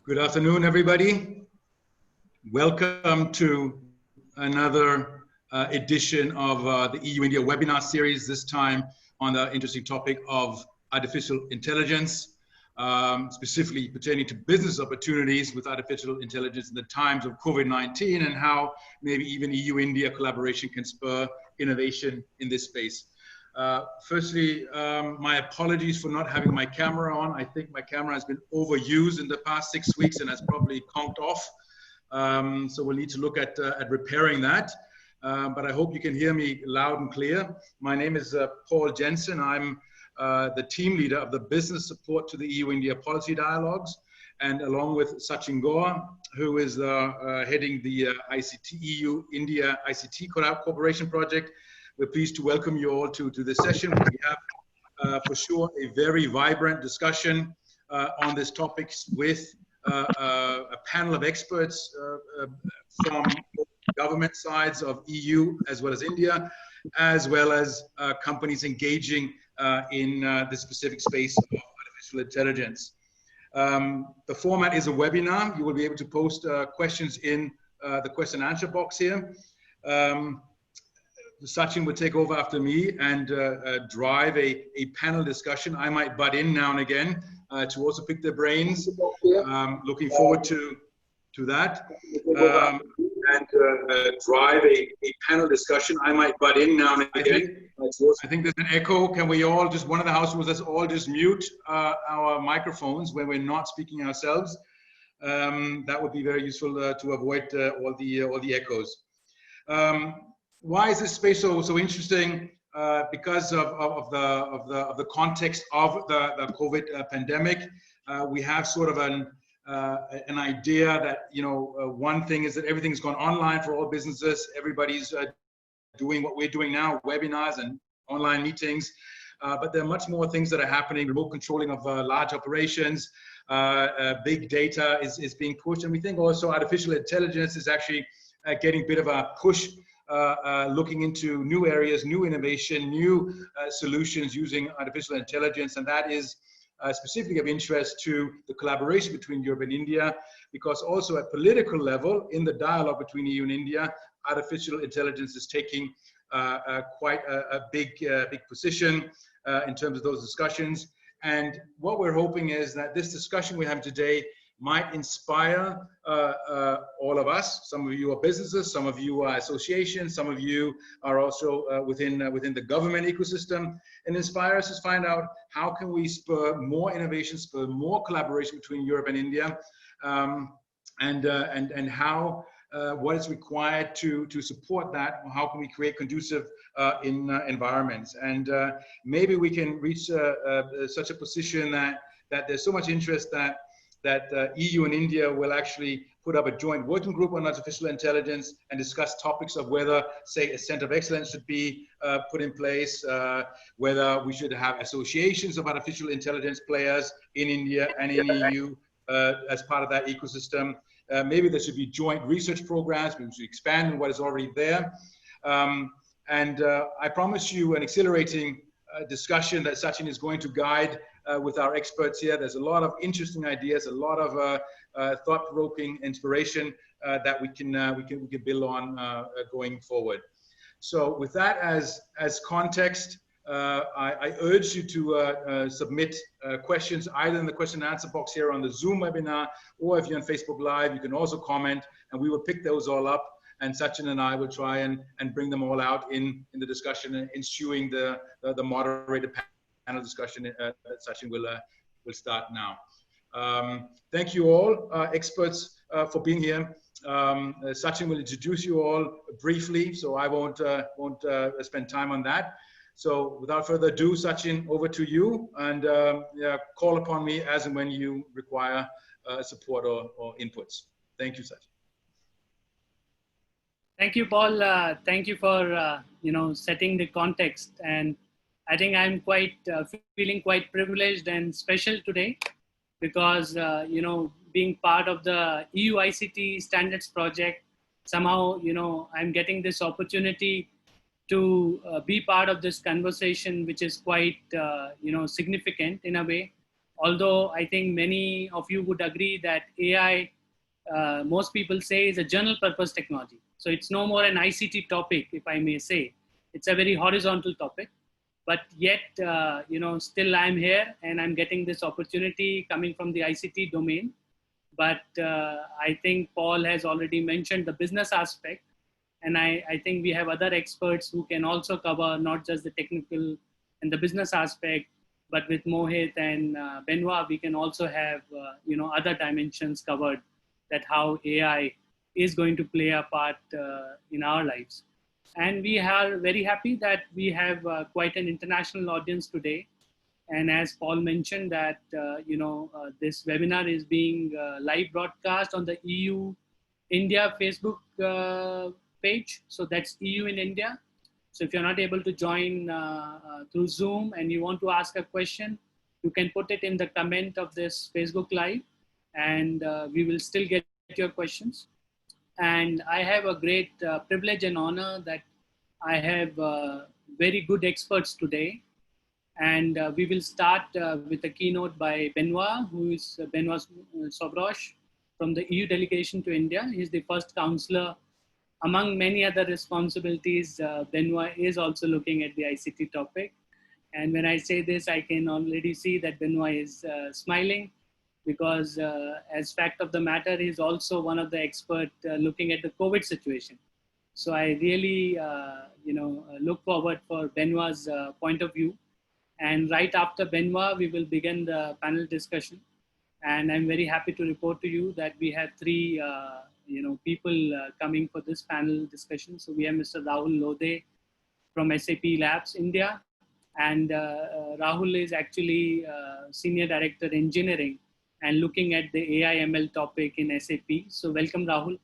Good afternoon, everybody. Welcome to another edition of the EU-India webinar series, this time on the interesting topic of artificial intelligence, specifically pertaining to business opportunities with artificial intelligence in the times of COVID-19 and how maybe even EU-India collaboration can spur innovation in this space. Firstly, my apologies for not having my camera on. I think my camera has been overused in the past 6 weeks and has probably conked off. So we'll need to look at repairing that. But I hope you can hear me loud and clear. My name is Paul Jensen. I'm the team leader of the business support to the EU-India policy dialogues. And along with Sachin Goa, who is heading the EU-India ICT Cooperation Project, we're pleased to welcome you all to this session. We have, for sure, a very vibrant discussion on this topic with a panel of experts from government sides of EU as well as India, as well as companies engaging in the specific space of artificial intelligence. The format is a webinar. You will be able to post questions in the question and answer box here. Sachin will take over after me and drive a panel discussion. I might butt in now and again to also pick their brains. Looking forward to that. And drive a panel discussion. I might butt in now and again. I think there's an echo. Can we all just, one of the house rules, let's all just mute our microphones when we're not speaking ourselves. That would be very useful to avoid all the echoes. Why is this space so interesting? Because of the context of the COVID pandemic, we have sort of an idea that, you know, one thing is that everything's gone online for all businesses. Everybody's doing what we're doing now, webinars and online meetings. But there are much more things that are happening. Remote controlling of large operations, big data is being pushed, and we think also artificial intelligence is actually getting a bit of a push. Looking into new areas, new innovation, new solutions using artificial intelligence, and that is specifically of interest to the collaboration between Europe and India, because also at political level, in the dialogue between EU and India, artificial intelligence is taking quite a big position in terms of those discussions. And what we're hoping is that this discussion we have today might inspire all of us. Some of you are businesses, some of you are associations, some of you are also within the government ecosystem, and inspire us to find out how can we spur more innovation, spur more collaboration between Europe and India, and how what is required to support that. How can we create conducive environments, and maybe we can reach such a position that there's so much interest that EU and India will actually put up a joint working group on artificial intelligence and discuss topics of whether, say, a center of excellence should be put in place, whether we should have associations of artificial intelligence players in India and in EU as part of that ecosystem. Maybe there should be joint research programs. We should expand on what is already there. And I promise you an exhilarating discussion that Sachin is going to guide with our experts here. There's a lot of interesting ideas, a lot of thought-provoking inspiration that we can build on going forward. So with that as context, I urge you to submit questions either in the question and answer box here on the Zoom webinar, or if you're on Facebook Live, you can also comment, and we will pick those all up. And Sachin and I will try and bring them all out in the discussion, ensuing the moderated panel discussion that Sachin will start now. Thank you all, experts, for being here. Sachin will introduce you all briefly, so I won't spend time on that. So without further ado, Sachin, over to you, and call upon me as and when you require support or inputs. Thank you, Sachin. Thank you, Paul. Thank you for setting the context, and I think I'm quite feeling quite privileged and special today because being part of the EU ICT standards project, somehow I'm getting this opportunity to be part of this conversation, which is quite significant in a way. although I think many of you would agree that AI, most people say, is a general purpose technology. So it's no more an ICT topic, if I may say. It's a very horizontal topic. But yet, still I'm here and I'm getting this opportunity coming from the ICT domain. But I think Paul has already mentioned the business aspect. And I think we have other experts who can also cover not just the technical and the business aspect, but with Mohit and Benoit, we can also have other dimensions covered, that how AI is going to play a part in our lives. And we are very happy that we have quite an international audience today. And as Paul mentioned that, this webinar is being live broadcast on the EU India Facebook page. So that's EU in India. So if you're not able to join through Zoom and you want to ask a question, you can put it in the comment of this Facebook Live, and we will still get your questions. And I have a great privilege and honor that I have very good experts today. And we will start with a keynote by Benoit, who is Benoit Sobroche from the EU delegation to India. He's the first counselor. Among many other responsibilities, Benoit is also looking at the ICT topic. And when I say this, I can already see that Benoit is smiling, because as fact of the matter, he's also one of the experts looking at the COVID situation. So I really, look forward for Benoit's point of view. And right after Benoit, we will begin the panel discussion. And I'm very happy to report to you that we have three, people coming for this panel discussion. So we have Mr. Rahul Lodhe from SAP Labs India, and Rahul is actually Senior Director Engineering and looking at the AI ML topic in SAP. So welcome, Rahul.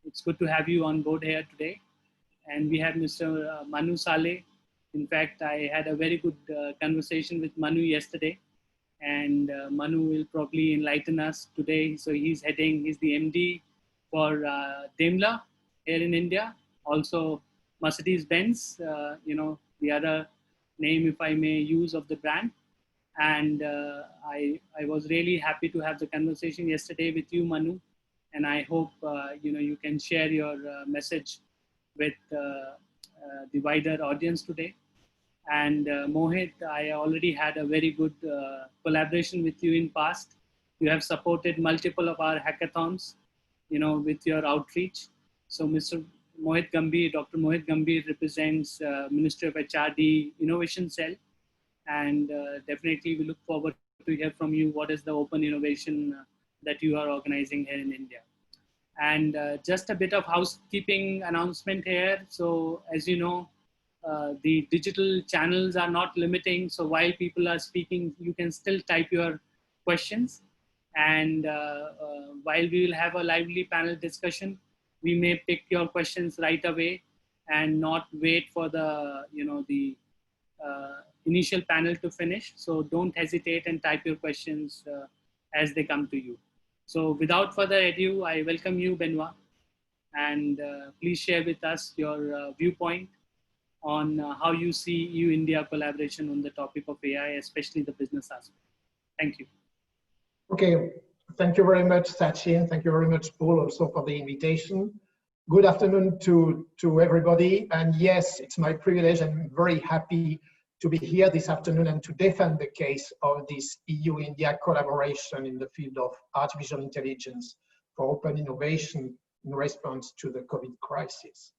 It's good to have you on board here today. And we have Mr. Manu Saleh. In fact, I had a very good conversation with Manu yesterday, and Manu will probably enlighten us today. So he's the MD for Daimler here in India, also Mercedes-Benz, the other name, if I may use, of the brand. And I was really happy to have the conversation yesterday with you, Manu. And I hope, you can share your message with the wider audience today. And Mohit, I already had a very good collaboration with you in past. You have supported multiple of our hackathons, with your outreach. So Mr. Mohit Gambhir, Dr. Mohit Gambhir represents Ministry of HRD Innovation Cell. And definitely we look forward to hear from you what is the open innovation that you are organizing here in India. And just a bit of housekeeping announcement here. So as you know, the digital channels are not limiting. So while people are speaking, you can still type your questions. And while we will have a lively panel discussion, we may pick your questions right away and not wait for the, the initial panel to finish. So don't hesitate and type your questions as they come to you. So without further ado, I welcome you, Benoit. And please share with us your viewpoint on how you see EU-India collaboration on the topic of AI, especially the business aspect. Thank you. Okay, thank you very much, Sachin. Thank you very much, Paul, also for the invitation. Good afternoon to everybody. And yes, it's my privilege. I'm very happy to be here this afternoon and to defend the case of this EU-India collaboration in the field of artificial intelligence for open innovation in response to the COVID crisis.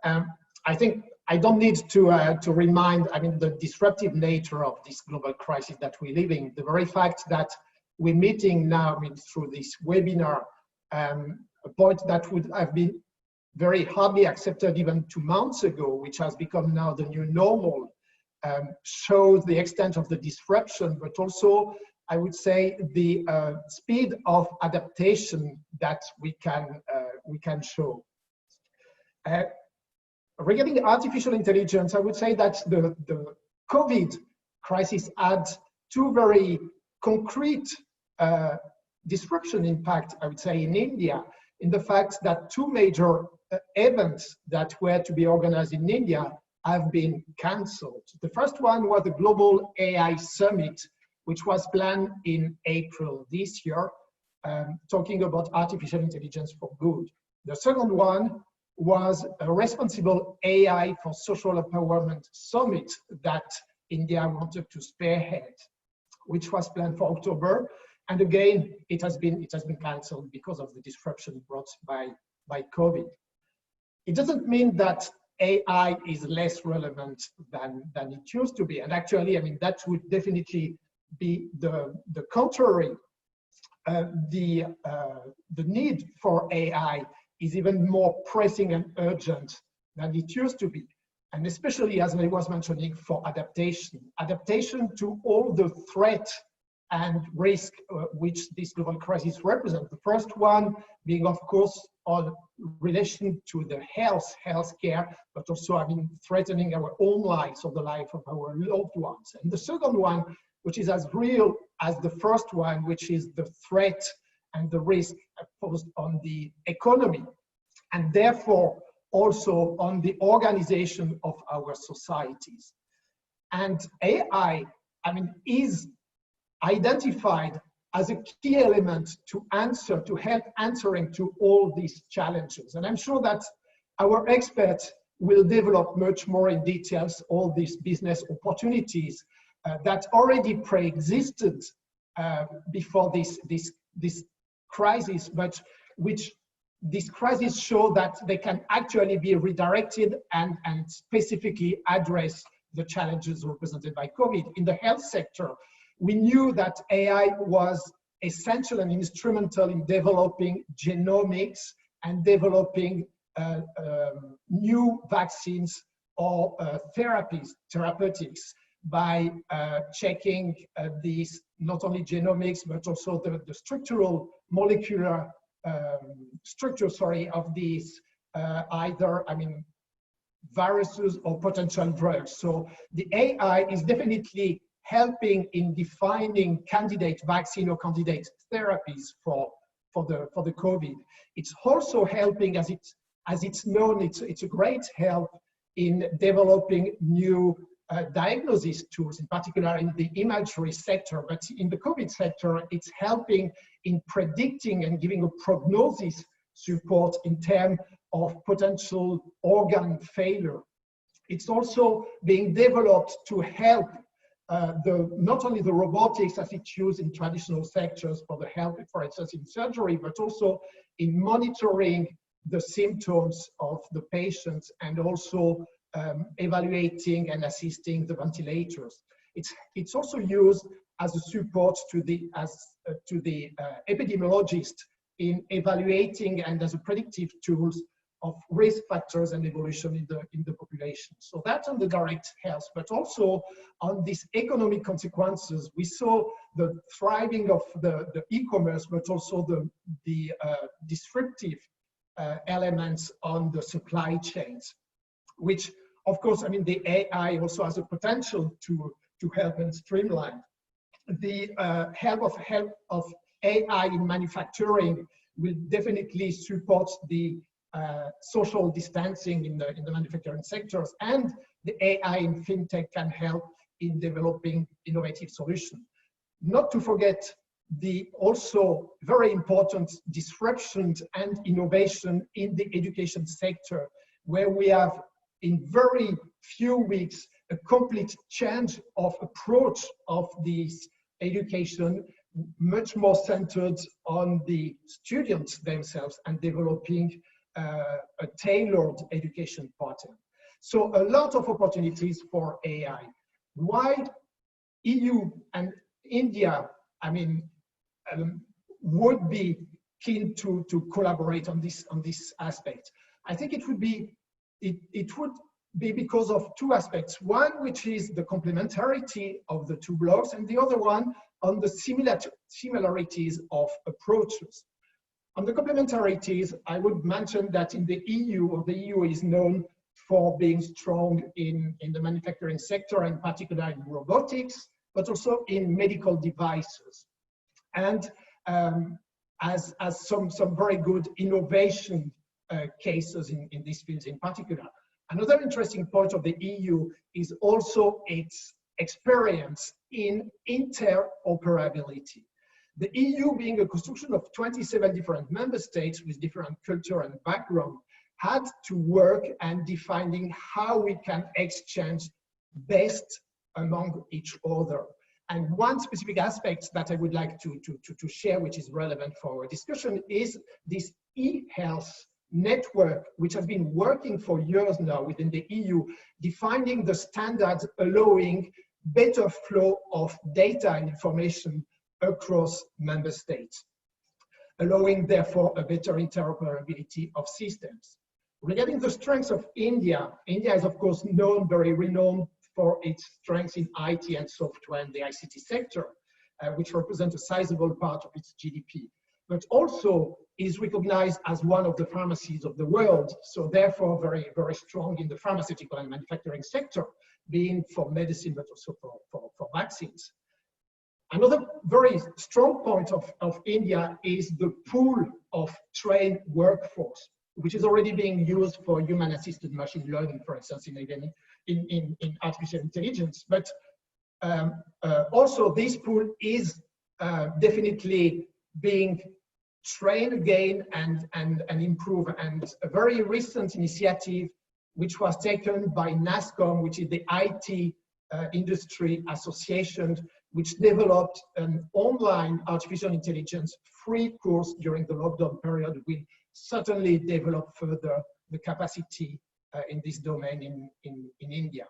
I think I don't need to remind, the disruptive nature of this global crisis that we're living. The very fact that we're meeting now through this webinar, a point that would have been very hardly accepted even 2 months ago, which has become now the new normal, shows the extent of the disruption, but also, I would say, the speed of adaptation that we can show. Regarding artificial intelligence, I would say that the COVID crisis had two very concrete disruption impact, I would say, in India, in the fact that two major events that were to be organized in India have been cancelled. The first one was the Global AI Summit which was planned in April this year, talking about artificial intelligence for good. The second one was a Responsible AI for Social Empowerment Summit that India wanted to spearhead, which was planned for October. And again, it has been cancelled because of the disruption brought by COVID. It doesn't mean that AI is less relevant than it used to be. And actually, I mean, that would definitely be the contrary. The need for AI is even more pressing and urgent than it used to be. And especially, as I was mentioning, for adaptation to all the threat and risk which this global crisis represents. The first one being, of course, on relation to the healthcare, but also, I mean, threatening our own lives or the life of our loved ones. And the second one, which is as real as the first one, which is the threat and the risk posed on the economy, and therefore also on the organization of our societies. And AI, I mean, is identified as a key element to help answering to all these challenges. And I'm sure that our experts will develop much more in details all these business opportunities that already pre-existed before this crisis, but which this crisis show that they can actually be redirected and specifically address the challenges represented by COVID. In the health sector, we knew that AI was essential and instrumental in developing genomics and developing new vaccines or therapeutics by checking these not only genomics but also the structural molecular structure, of these either, I mean, viruses or potential drugs. So the AI is definitely helping in defining candidate vaccine or candidate therapies for the COVID. It's also helping, as it's known, it's a great help in developing new diagnosis tools, in particular in the imagery sector, but in the COVID sector, it's helping in predicting and giving a prognosis support in terms of potential organ failure. It's also being developed to help not only the robotics as it's used in traditional sectors for the help, for instance, in surgery, but also in monitoring the symptoms of the patients and also evaluating and assisting the ventilators. It's also used as a support to the epidemiologist in evaluating and as a predictive tools of risk factors and evolution in the population. So that's on the direct health, but also on these economic consequences. We saw the thriving of the e-commerce, but also the disruptive elements on the supply chains, which, of course, I mean, the AI also has a potential to help and streamline. The help of AI in manufacturing will definitely support the social distancing in the manufacturing sectors, and the AI in fintech can help in developing innovative solutions. Not to forget the also very important disruptions and innovation in the education sector, where we have in very few weeks a complete change of approach of this education, much more centered on the students themselves and developing a tailored education pattern. So a lot of opportunities for AI. Why EU and India, I mean, would be keen to collaborate on this aspect? I think it would be because of two aspects. One, which is the complementarity of the two blocks, and the other one on the similarities of approaches. On the complementarities, I would mention that in the EU, the EU is known for being strong in the manufacturing sector, in particular in robotics, but also in medical devices. And as some very good innovation cases in these fields in particular. Another interesting point of the EU is also its experience in interoperability. The EU, being a construction of 27 different member states with different culture and background, had to work and defining how we can exchange best among each other. And one specific aspect that I would like to share, which is relevant for our discussion, is this e-health network, which has been working for years now within the EU, defining the standards allowing better flow of data and information across member states, allowing therefore a better interoperability of systems. Regarding the strengths of India, India is of course known, very renowned for its strengths in IT and software and the ICT sector, which represent a sizable part of its GDP, but also is recognized as one of the pharmacies of the world, so therefore very, very strong in the pharmaceutical and manufacturing sector, being for medicine, but also for vaccines. Another very strong point of India is the pool of trained workforce, which is already being used for human-assisted machine learning, for instance, in artificial intelligence. But also this pool is definitely being trained again and improved. And a very recent initiative, which was taken by NASSCOM, which is the IT industry association, which developed an online artificial intelligence free course during the lockdown period, will certainly develop further the capacity in this domain in India.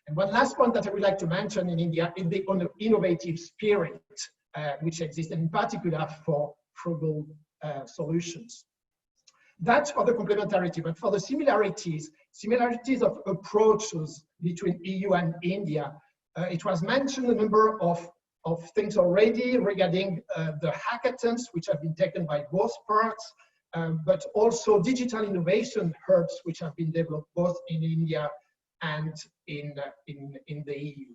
And one last point that I would like to mention in India is the innovative spirit which exists, in particular for frugal solutions. That's for the complementarity, but for the similarities of approaches between EU and India, it was mentioned a number of things already regarding the hackathons, which have been taken by both parts, but also digital innovation hubs, which have been developed both in India and in the EU.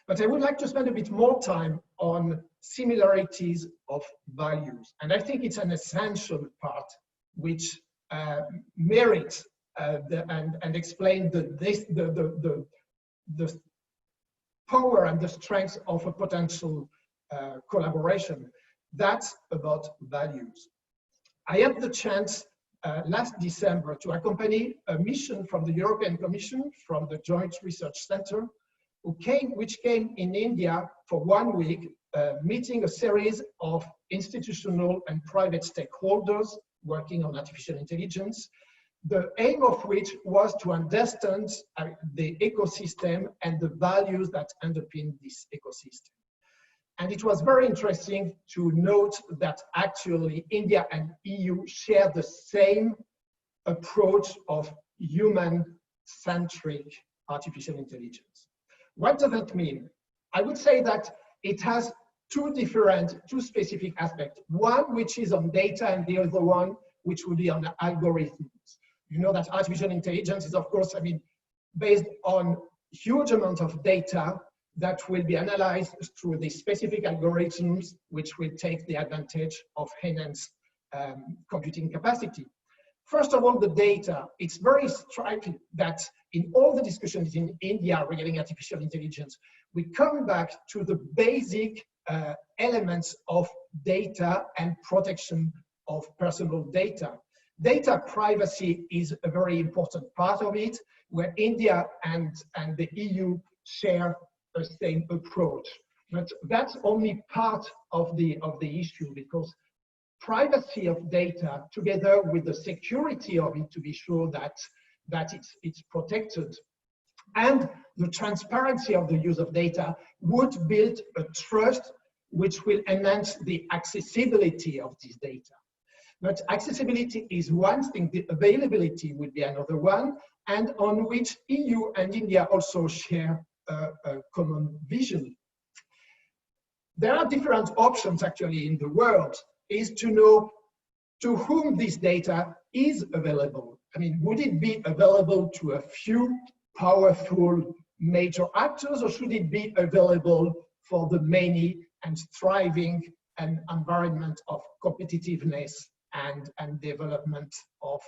But I would like to spend a bit more time on similarities of values. And I think it's an essential part which merits and explain the power and the strength of a potential collaboration. That's about values. I had the chance last December to accompany a mission from the European Commission, from the Joint Research Center, which came in India for 1 week, meeting a series of institutional and private stakeholders working on artificial intelligence, the aim of which was to understand the ecosystem and the values that underpin this ecosystem. And it was very interesting to note that actually India and EU share the same approach of human-centric artificial intelligence. What does that mean? I would say that it has two specific aspects. One which is on data, and the other one which would be on algorithms. You know that artificial intelligence is, of course, based on huge amount of data that will be analyzed through the specific algorithms, which will take the advantage of enhanced computing capacity. First of all, the data. It's very striking that in all the discussions in India regarding artificial intelligence, we come back to the basic elements of data and protection of personal data. Data privacy is a very important part of it, where India and the EU share the same approach. But that's only part of the issue, because privacy of data, together with the security of it, to be sure that it's protected, and the transparency of the use of data, would build a trust which will enhance the accessibility of this data. But accessibility is one thing, the availability would be another one, and on which EU and India also share a common vision. There are different options actually in the world, is to know to whom this data is available. I mean, would it be available to a few powerful major actors, or should it be available for the many and thriving an environment of competitiveness and development of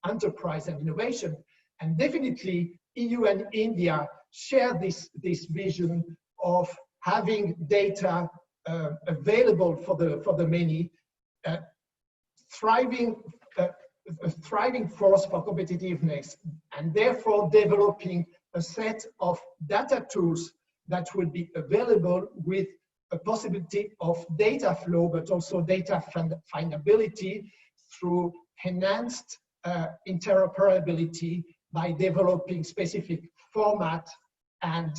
enterprise and innovation? And definitely EU and India share this vision of having data available for the many, a thriving force for competitiveness, and therefore developing a set of data tools that will be available with a possibility of data flow, but also data findability through enhanced interoperability by developing specific format and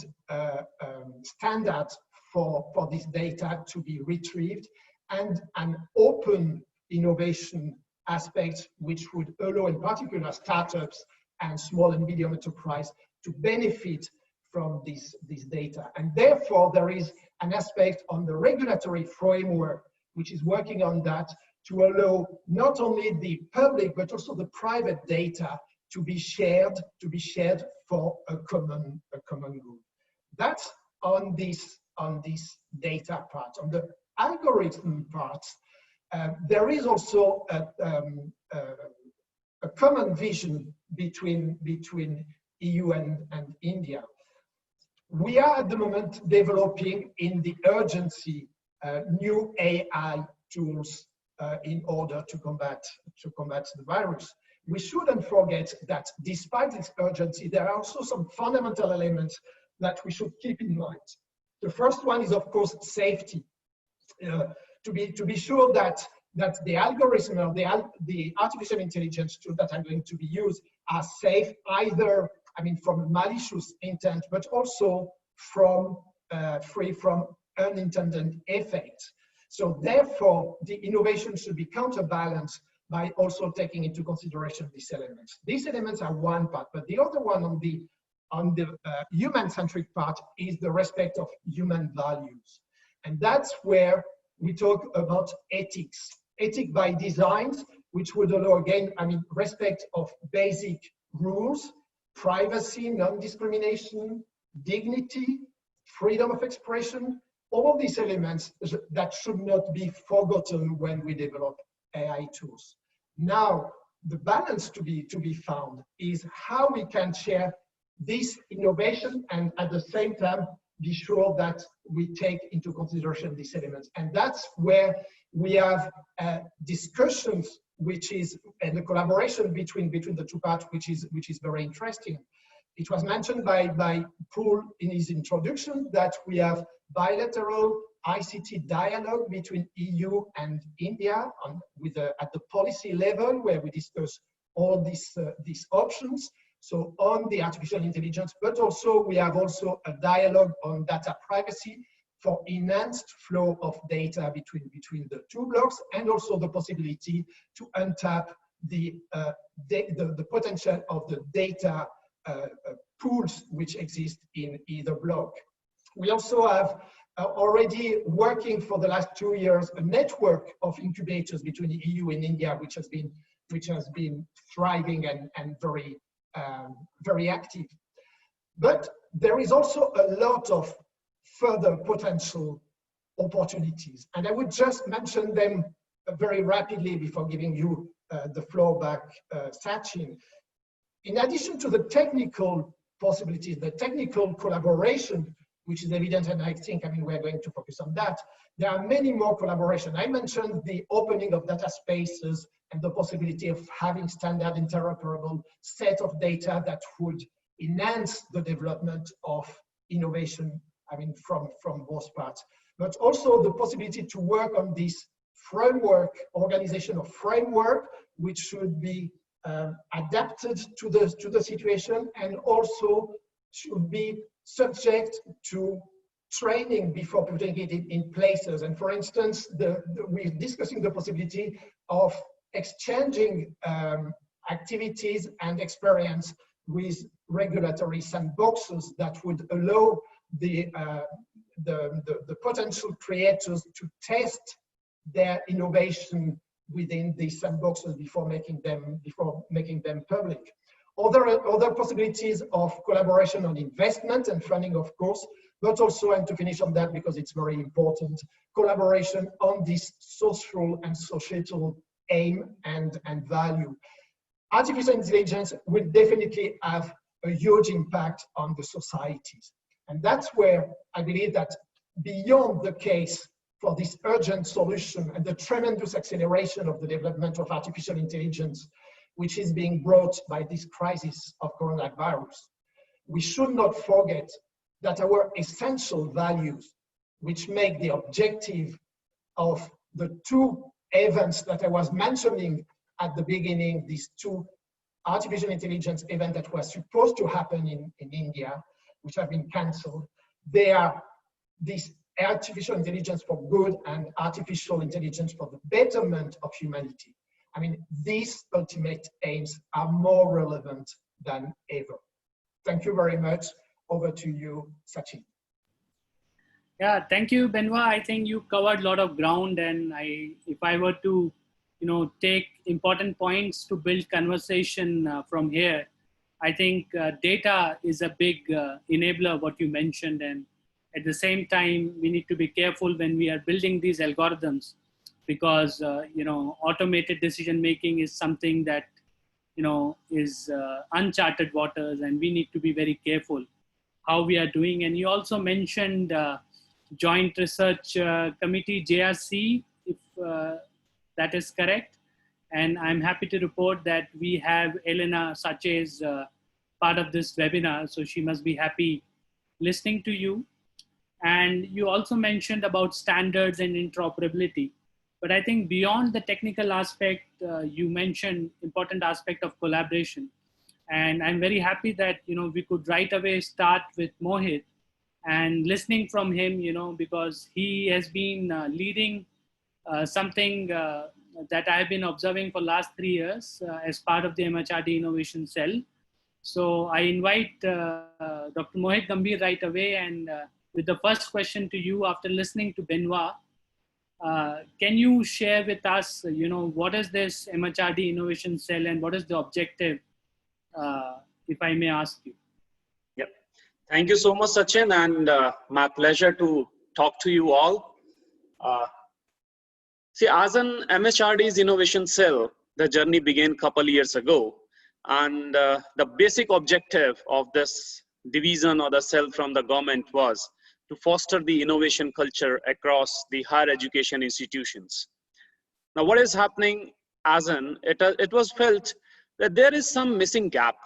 standards for this data to be retrieved, and an open innovation aspect which would allow in particular startups and small and medium enterprise to benefit from this data. And therefore there is an aspect on the regulatory framework which is working on that to allow not only the public but also the private data to be shared for a common good. That's on this data part. On the algorithm part, there is also a common vision between EU and India. We are at the moment developing in the urgency new AI tools in order to combat the virus. We shouldn't forget that despite its urgency, there are also some fundamental elements that we should keep in mind. The first one is, of course, safety. To be sure that the algorithm or the artificial intelligence tools that are going to be used are safe, either, I mean, from malicious intent, but also from free from unintended effects. So therefore, the innovation should be counterbalanced by also taking into consideration these elements. These elements are one part, but the other one on the human-centric part is the respect of human values. And that's where we talk about ethics. Ethic by design, which would allow, again, I mean, respect of basic rules, privacy, non-discrimination, dignity, freedom of expression, all of these elements that should not be forgotten when we develop AI tools. Now, the balance to be found is how we can share this innovation and at the same time be sure that we take into consideration these elements. And that's where we have discussions, which is and the collaboration between the two parts, which is very interesting. It was mentioned by Paul in his introduction that we have bilateral ICT dialogue between EU and India at the policy level, where we discuss all these options. So on the artificial intelligence, but also we have also a dialogue on data privacy for enhanced flow of data between the two blocks, and also the possibility to untap the potential of the data pools which exist in either block. We also have already working for the last 2 years a network of incubators between the EU and India, which has been thriving and very active. But there is also a lot of further potential opportunities, and I would just mention them very rapidly before giving you the floor back, Sachin. In addition to the technical possibilities, the technical collaboration, which is evident, and I think, I mean, we're going to focus on that, there are many more collaboration. I mentioned the opening of data spaces and the possibility of having standard interoperable set of data that would enhance the development of innovation, I mean, from both parts. But also the possibility to work on this framework, organizational framework, which should be adapted to the situation, and also should be subject to training before putting it in places. And for instance, we're discussing the possibility of exchanging activities and experience with regulatory sandboxes that would allow the potential creators to test their innovation within these sandboxes before making them public. Other possibilities of collaboration on investment and funding, of course, but also, and to finish on that because it's very important, collaboration on this social and societal aim and value. Artificial intelligence will definitely have a huge impact on the societies. And that's where I believe that beyond the case for this urgent solution and the tremendous acceleration of the development of artificial intelligence, which is being brought by this crisis of coronavirus, we should not forget that our essential values, which make the objective of the two events that I was mentioning at the beginning, these two artificial intelligence events that were supposed to happen in India, which have been cancelled, they are this artificial intelligence for good and artificial intelligence for the betterment of humanity. I mean, these ultimate aims are more relevant than ever. Thank you very much. Over to you, Sachin. Yeah, thank you, Benoit. I think you covered a lot of ground, and if I were to, take important points to build conversation from here, I think data is a big enabler of what you mentioned, and at the same time, we need to be careful when we are building these algorithms, because automated decision making is something that is uncharted waters, and we need to be very careful how we are doing. And you also mentioned Joint Research Committee, JRC, if that is correct. And I'm happy to report that we have Elena Sanchez part of this webinar, so she must be happy listening to you. And you also mentioned about standards and interoperability. But I think beyond the technical aspect, you mentioned important aspect of collaboration. And I'm very happy that, we could right away start with Mohit and listening from him, because he has been leading something that I've been observing for last 3 years as part of the MHRD Innovation Cell. So I invite Dr. Mohit Gambhir right away, and with the first question to you after listening to Benoit, can you share with us, what is this MHRD Innovation Cell and what is the objective, if I may ask you? Yep. Thank you so much, Sachin, and my pleasure to talk to you all. See, as an MHRD's Innovation Cell, the journey began a couple years ago. And the basic objective of this division or the cell from the government was to foster the innovation culture across the higher education institutions. Now, what is happening it was felt that there is some missing gap.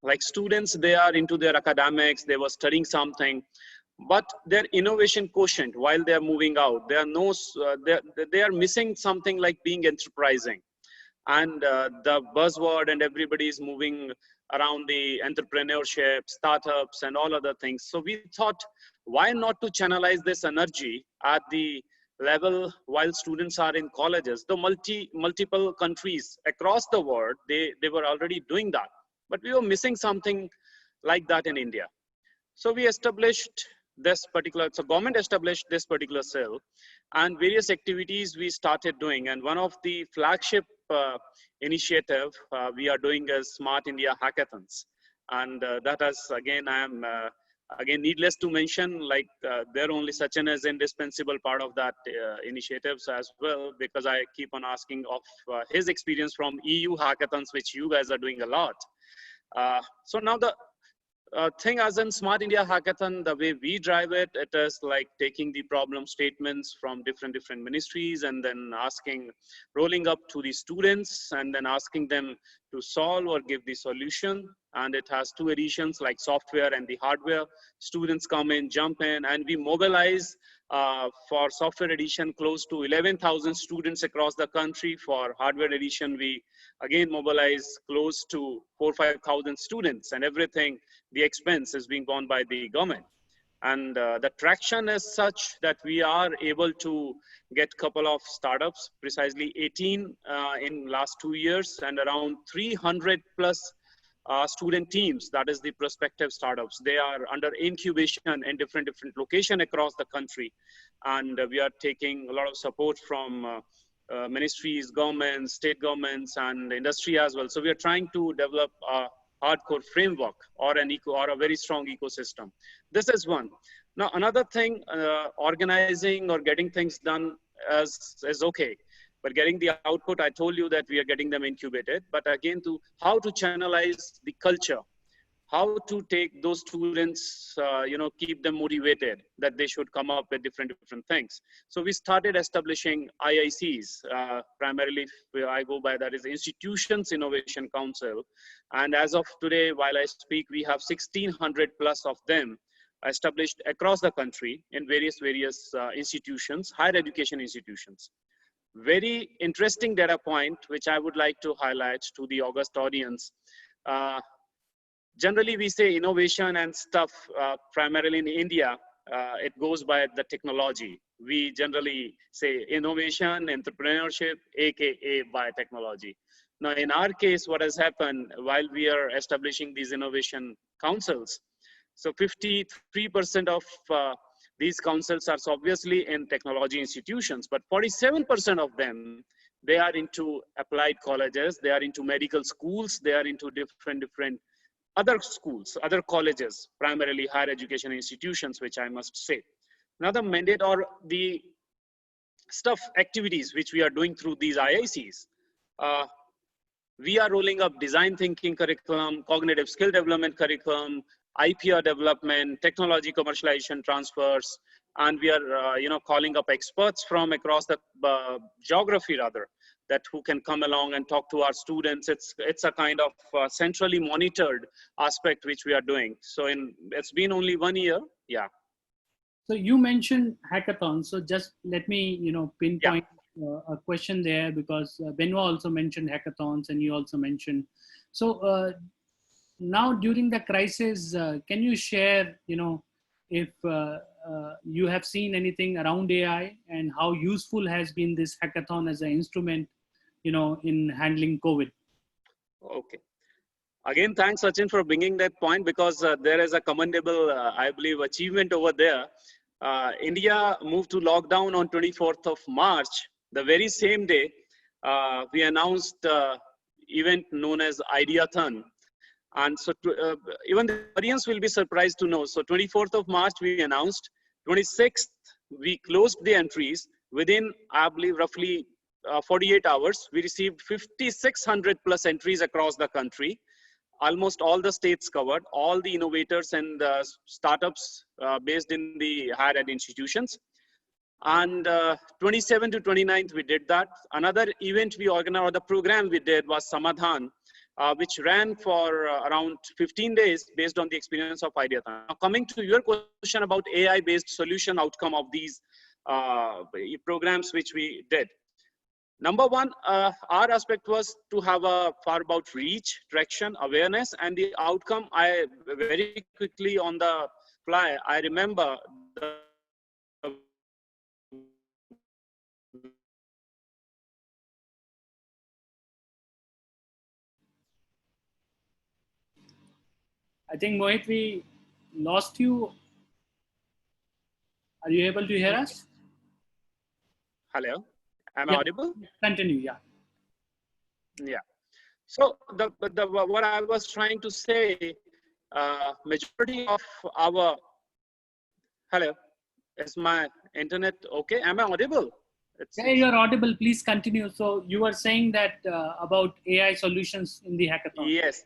Like students, they are into their academics, they were studying something, but their innovation quotient while they are moving out, they are missing something like being enterprising. And the buzzword and everybody is moving around the entrepreneurship, startups, and all other things. So we thought, why not to channelize this energy at the level while students are in colleges? The multiple countries across the world, they were already doing that, but we were missing something like that in India. So we established this particular, so government established this particular cell, and various activities we started doing. And one of the flagship initiative we are doing is Smart India Hackathons. And that is, again, again, needless to mention, like there only Sachin is indispensable part of that initiatives as well, because I keep on asking of his experience from EU hackathons, which you guys are doing a lot. So now the thing as in Smart India Hackathon, the way we drive it, it is like taking the problem statements from different ministries and then rolling up to the students and then asking them to solve or give the solution. And it has two editions, like software and the hardware. Students come in, jump in, and we mobilize for software edition close to 11,000 students across the country. For hardware edition, we again mobilize close to 4,000-5,000 students, and everything, the expense is being borne by the government. And the traction is such that we are able to get a couple of startups, precisely 18 in last 2 years, and around 300 plus student teams, that is the prospective startups. They are under incubation in different locations across the country. And we are taking a lot of support from ministries, governments, state governments, and industry as well. So we are trying to develop a hardcore framework or a very strong ecosystem. This is one. Now, another thing, organizing or getting things done is okay. But getting the output, I told you that we are getting them incubated. But again, how to channelize the culture, how to take those students, keep them motivated that they should come up with different things. So we started establishing IICs, primarily I go by that is Institutions Innovation Council. And as of today, while I speak, we have 1,600 plus of them established across the country in various institutions, higher education institutions. Very interesting data point, which I would like to highlight to the august audience. Generally, we say innovation and stuff, primarily in India, it goes by the technology. We generally say innovation, entrepreneurship, AKA biotechnology. Now, in our case, what has happened while we are establishing these innovation councils, so 53% of these councils are obviously in technology institutions, but 47% of them, they are into applied colleges, they are into medical schools, they are into different other schools, other colleges, primarily higher education institutions, which I must say. Another mandate or the stuff activities which we are doing through these IICs. We are rolling up design thinking curriculum, cognitive skill development curriculum, IPR development, technology commercialization transfers, and we are calling up experts from across the geography rather, that who can come along and talk to our students. It's a kind of centrally monitored aspect which we are doing. So it's been only 1 year, yeah. So you mentioned hackathons. So just let me pinpoint a question there, because Benoit also mentioned hackathons and you also mentioned. So now during the crisis, can you share if you have seen anything around AI and how useful has been this hackathon as an instrument in handling COVID? Okay. Again, thanks, Sachin, for bringing that point, because there is a commendable, I believe, achievement over there. India moved to lockdown on 24th of March. The very same day, we announced event known as Ideathon. And so even the audience will be surprised to know. So 24th of March, we announced. 26th, we closed the entries. Within, I believe, roughly 48 hours, we received 5,600 plus entries across the country. Almost all the states covered, all the innovators and startups based in the higher ed institutions. And 27th to 29th, we did that. Another event we organized, or the program we did, was Samadhan, which ran for around 15 days based on the experience of Ideathon. Now, coming to your question about AI-based solution outcome of these programs which we did. Number one, our aspect was to have a far about reach, traction, awareness, and the outcome. I very quickly on the fly, I remember I think, Mohit, we lost you. Are you able to hear us? Hello, am I audible? Continue, yeah. Yeah. So what I was trying to say, majority of our, hello, is my internet okay? Am I audible? Yeah, you're audible. Please continue. So you were saying that about AI solutions in the hackathon. Yes,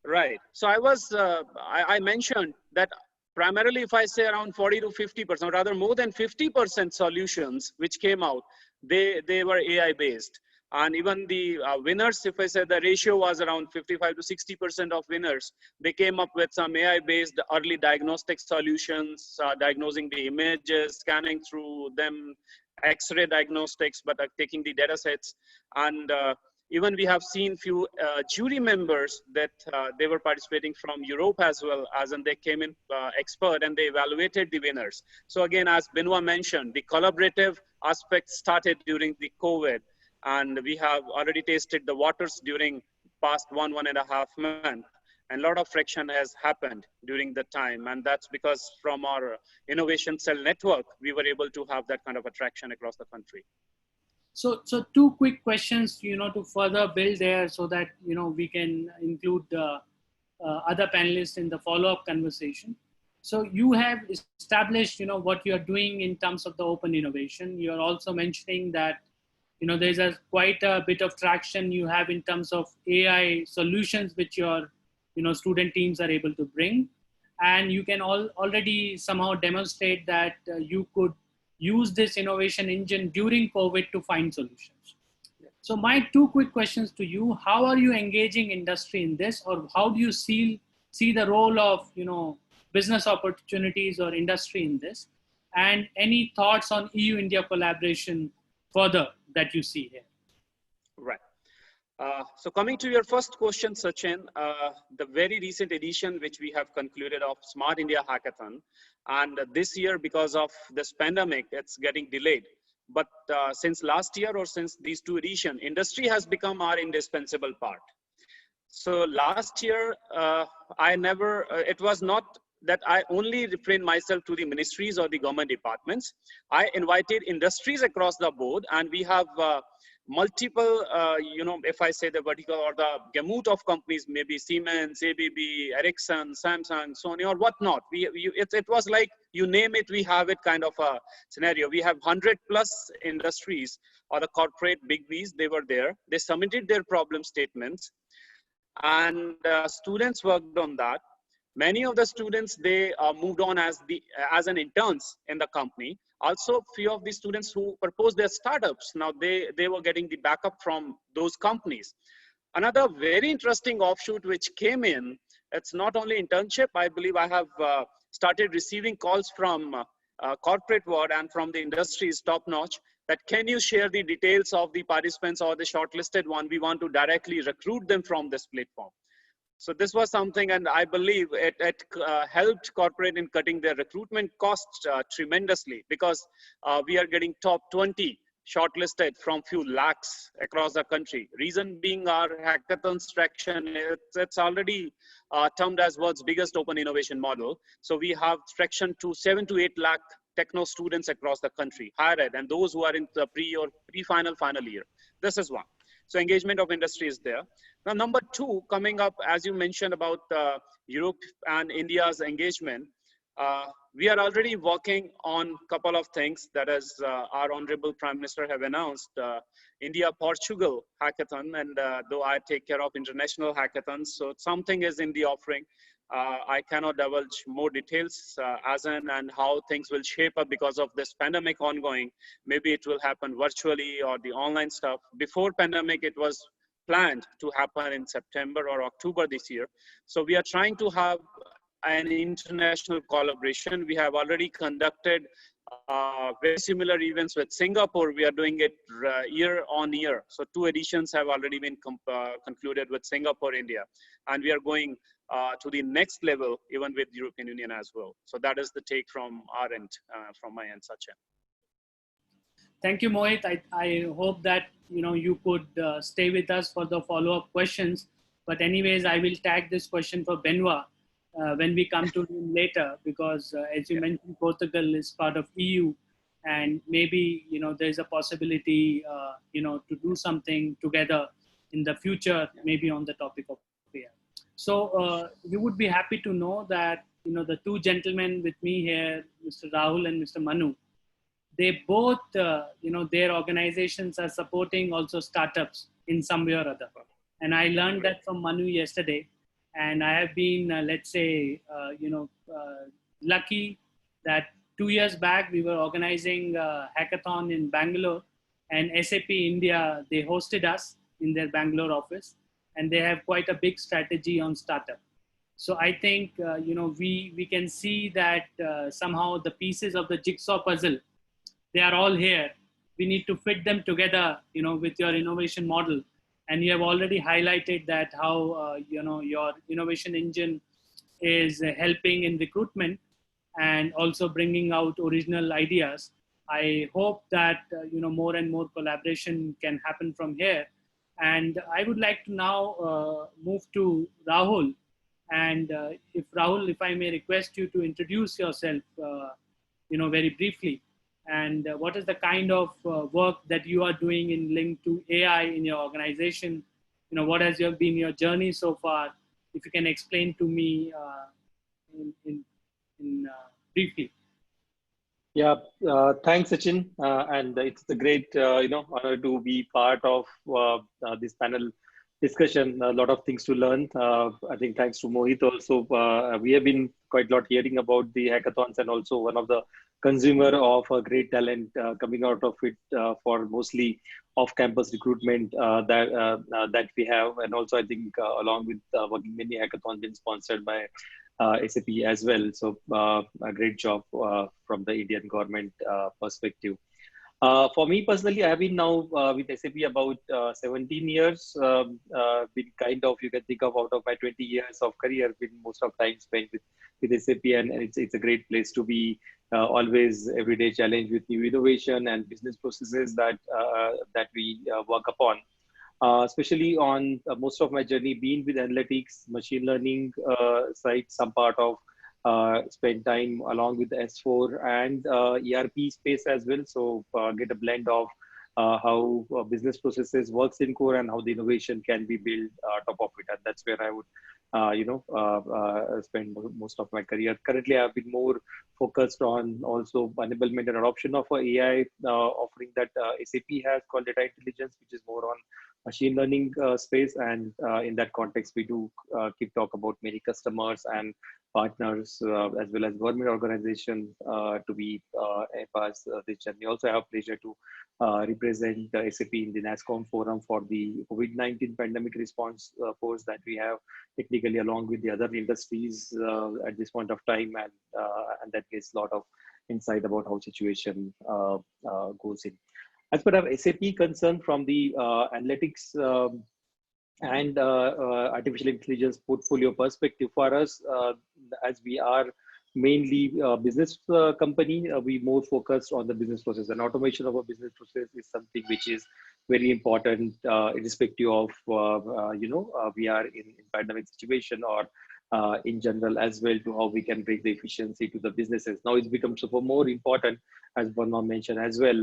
right. So I mentioned that primarily, if I say around 40 to 50%, or rather more than 50% solutions which came out, they were AI based. And even the winners, if I said the ratio was around 55 to 60% of winners, they came up with some AI-based early diagnostic solutions, diagnosing the images, scanning through them, X-ray diagnostics, but taking the data sets. And even we have seen few jury members that they were participating from Europe as well, as and they came in expert and they evaluated the winners. So again, as Benoit mentioned, the collaborative aspect started during the COVID. And we have already tasted the waters during past 1.5 months. And a lot of friction has happened during the time. And that's because from our innovation cell network, we were able to have that kind of attraction across the country. So two quick questions, to further build there so that, we can include other panelists in the follow-up conversation. So you have established, what you're doing in terms of the open innovation. You're also mentioning that there's quite a bit of traction you have in terms of AI solutions which you're student teams are able to bring. And you can already somehow demonstrate that you could use this innovation engine during COVID to find solutions. So my two quick questions to you: how are you engaging industry in this, or how do you see the role of business opportunities or industry in this? And any thoughts on EU-India collaboration further that you see here? Right. So coming to your first question, Sachin, the very recent edition which we have concluded of Smart India Hackathon, and this year because of this pandemic, it's getting delayed. But since last year or since these two editions, industry has become our indispensable part. So last year, it was not that I only refrained myself to the ministries or the government departments. I invited industries across the board, and we have multiple, if I say the vertical or the gamut of companies, maybe Siemens, ABB, Ericsson, Samsung, Sony, or whatnot. It was like, you name it, we have it kind of a scenario. We have 100+ industries or the corporate big Vs, they were there. They submitted their problem statements, and students worked on that. Many of the students, they moved on as an interns in the company. Also, few of the students who proposed their startups, now they were getting the backup from those companies. Another very interesting offshoot which came in, it's not only internship. I believe I have started receiving calls from corporate world and from the industries top notch, that can you share the details of the participants or the shortlisted one? We want to directly recruit them from this platform. So this was something, and I believe it helped corporate in cutting their recruitment costs tremendously, because we are getting top 20 shortlisted from few lakhs across the country. Reason being our hackathon's traction, it's already termed as world's biggest open innovation model. So we have traction to 7 to 8 lakh techno students across the country, higher ed, and those who are in the pre-final, final year. This is one. So engagement of industry is there. Now, number two, coming up, as you mentioned about Europe and India's engagement, we are already working on a couple of things that is our Honorable Prime Minister have announced, India-Portugal hackathon, and though I take care of international hackathons, so something is in the offering. I cannot divulge more details as in and how things will shape up because of this pandemic ongoing. Maybe it will happen virtually or the online stuff. Before pandemic, it was planned to happen in September or October this year. So we are trying to have an international collaboration. We have already conducted very similar events with Singapore. We are doing it year on year. So 2 editions have already been concluded with Singapore, India. And we are going to the next level, even with European Union as well. So that is the take from our end, from my end, Sachin. Thank you, Mohit. I hope that you could stay with us for the follow-up questions. But anyways, I will tag this question for Benoit when we come to him later, because as you mentioned, Portugal is part of EU, and maybe there's a possibility to do something together in the future, maybe on the topic of AI. So you would be happy to know that the two gentlemen with me here, Mr. Rahul and Mr. Manu, they both their organizations are supporting also startups in some way or other. And I learned that from Manu yesterday. And I have been, let's say, lucky that 2 years back, we were organizing a hackathon in Bangalore, and SAP India, they hosted us in their Bangalore office, and they have quite a big strategy on startup. So I think, we can see that somehow the pieces of the jigsaw puzzle, they are all here. We need to fit them together, with your innovation model. And you have already highlighted that how, your innovation engine is helping in recruitment and also bringing out original ideas. I hope that, more and more collaboration can happen from here. And I would like to now move to Rahul. And if Rahul, if I may request you to introduce yourself, very briefly. And what is the kind of work that you are doing in link to AI in your organization? What has been your journey so far? If you can explain to me in briefly. Yeah, thanks, Sachin. And it's a great, honor to be part of this panel discussion. A lot of things to learn. I think thanks to Mohit also, we have been quite a lot hearing about the hackathons, and also one of the consumer of a great talent coming out of it for mostly off-campus recruitment that we have. And also I think along with working many hackathons been sponsored by SAP as well. So a great job from the Indian government perspective. For me personally, I have been now with SAP about 17 years. Been kind of, you can think of out of my 20 years of career, been most of time spent with SAP, and it's a great place to be. Always everyday challenge with new innovation and business processes that we work upon. Especially on most of my journey being with analytics, machine learning side, some part of spend time along with S4 and ERP space as well. So get a blend of how business processes works in core and how the innovation can be built top of it. And that's where I would, spend most of my career. Currently, I've been more focused on also enablement and adoption of AI offering that SAP has called Data Intelligence, which is more on machine learning space. And in that context, we do keep talk about many customers and partners as well as government organizations to be a part of this journey. Also, I have pleasure to represent SAP in the NASSCOM forum for the COVID-19 pandemic response course that we have technically along with the other industries at this point of time, and that gives a lot of insight about how situation goes in. As per our SAP concern from the analytics and artificial intelligence portfolio perspective, for us, as we are mainly a business company, we more focused on the business process, and automation of a business process is something which is very important irrespective of we are in pandemic situation or in general as well, to how we can bring the efficiency to the businesses. Now it's become super more important, as Varma mentioned as well.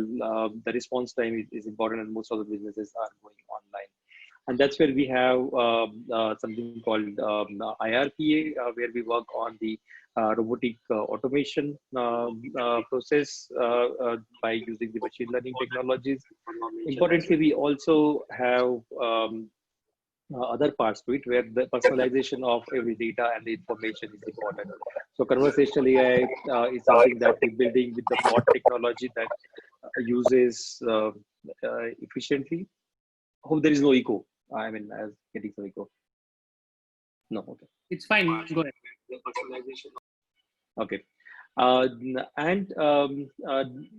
The response time is important, and most of the businesses are going online. And that's where we have something called IRPA, where we work on the robotic automation process by using the machine learning technologies. Importantly, we also have other parts to it, where the personalization of every data and the information is important. So conversational AI is something that we're building with the bot technology that uses efficiently. Hope there is no echo. I mean, I was getting some echo. No, okay. It's fine. Go ahead. Okay. And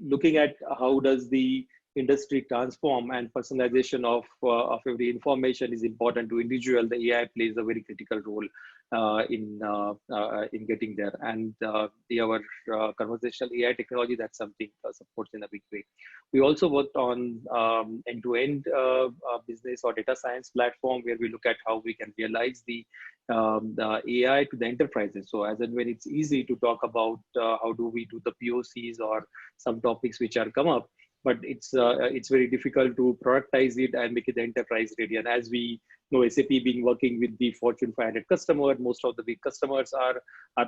looking at how does the industry transform, and personalization of every information is important to individual. The AI plays a very critical role in getting there, and our conversational AI technology, that's something supports in a big way. We also worked on end-to-end business or data science platform, where we look at how we can realize the AI to the enterprises. So as and when it's easy to talk about how do we do the POCs or some topics which are come up, but it's very difficult to productize it and make it the enterprise ready. And as we know, SAP being working with the Fortune 500 customer, most of the big customers are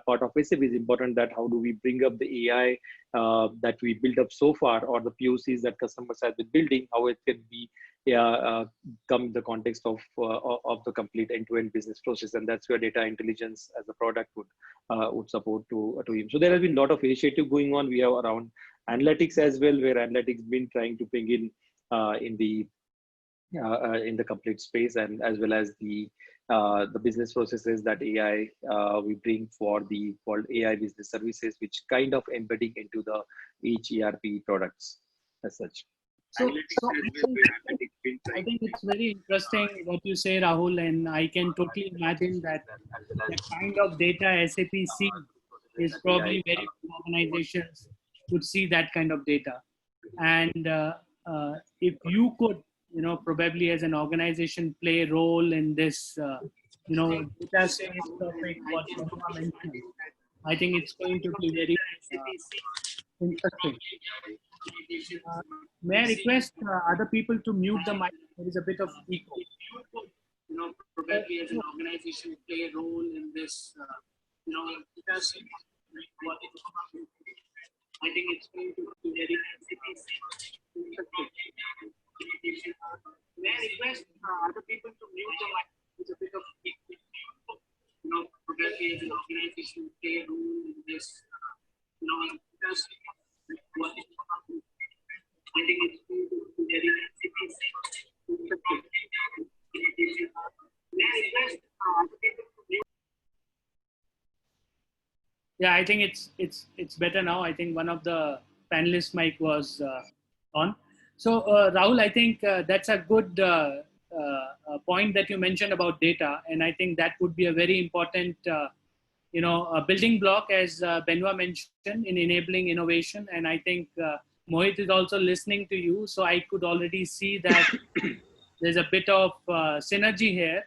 part of SAP. It's important that how do we bring up the AI that we built up so far, or the POCs that customers have been building, how it can be come in the context of the complete end-to-end business process. And that's where data intelligence as a product would support to him. So there has been a lot of initiative going on. We have around analytics as well, where analytics been trying to bring in the complete space, and as well as the business processes that AI we bring for the called AI business services, which kind of embedding into the each ERP products as such. So I think it's very interesting what you say, Rahul, and I can totally imagine that the kind of data SAP sees is probably very few organizations would see that kind of data. And if you could, probably as an organization play a role in this, data space topic, what Varma mentioned, I think it's going to be very interesting. May I request other people to mute the mic? There is a bit of echo. Probably as an organization play a role in this, data space. I think it's going to be very interesting. May I I request other people to mute the mic? It's a bit of probably as an organization play a role in this, because I think it's very Yeah, I think it's better now. I think one of the panelists' mic was on. So Rahul, I think that's a good point that you mentioned about data, and I think that would be a very important, a building block, as Benoit mentioned, in enabling innovation. And I think Mohit is also listening to you, so I could already see that there's a bit of synergy here.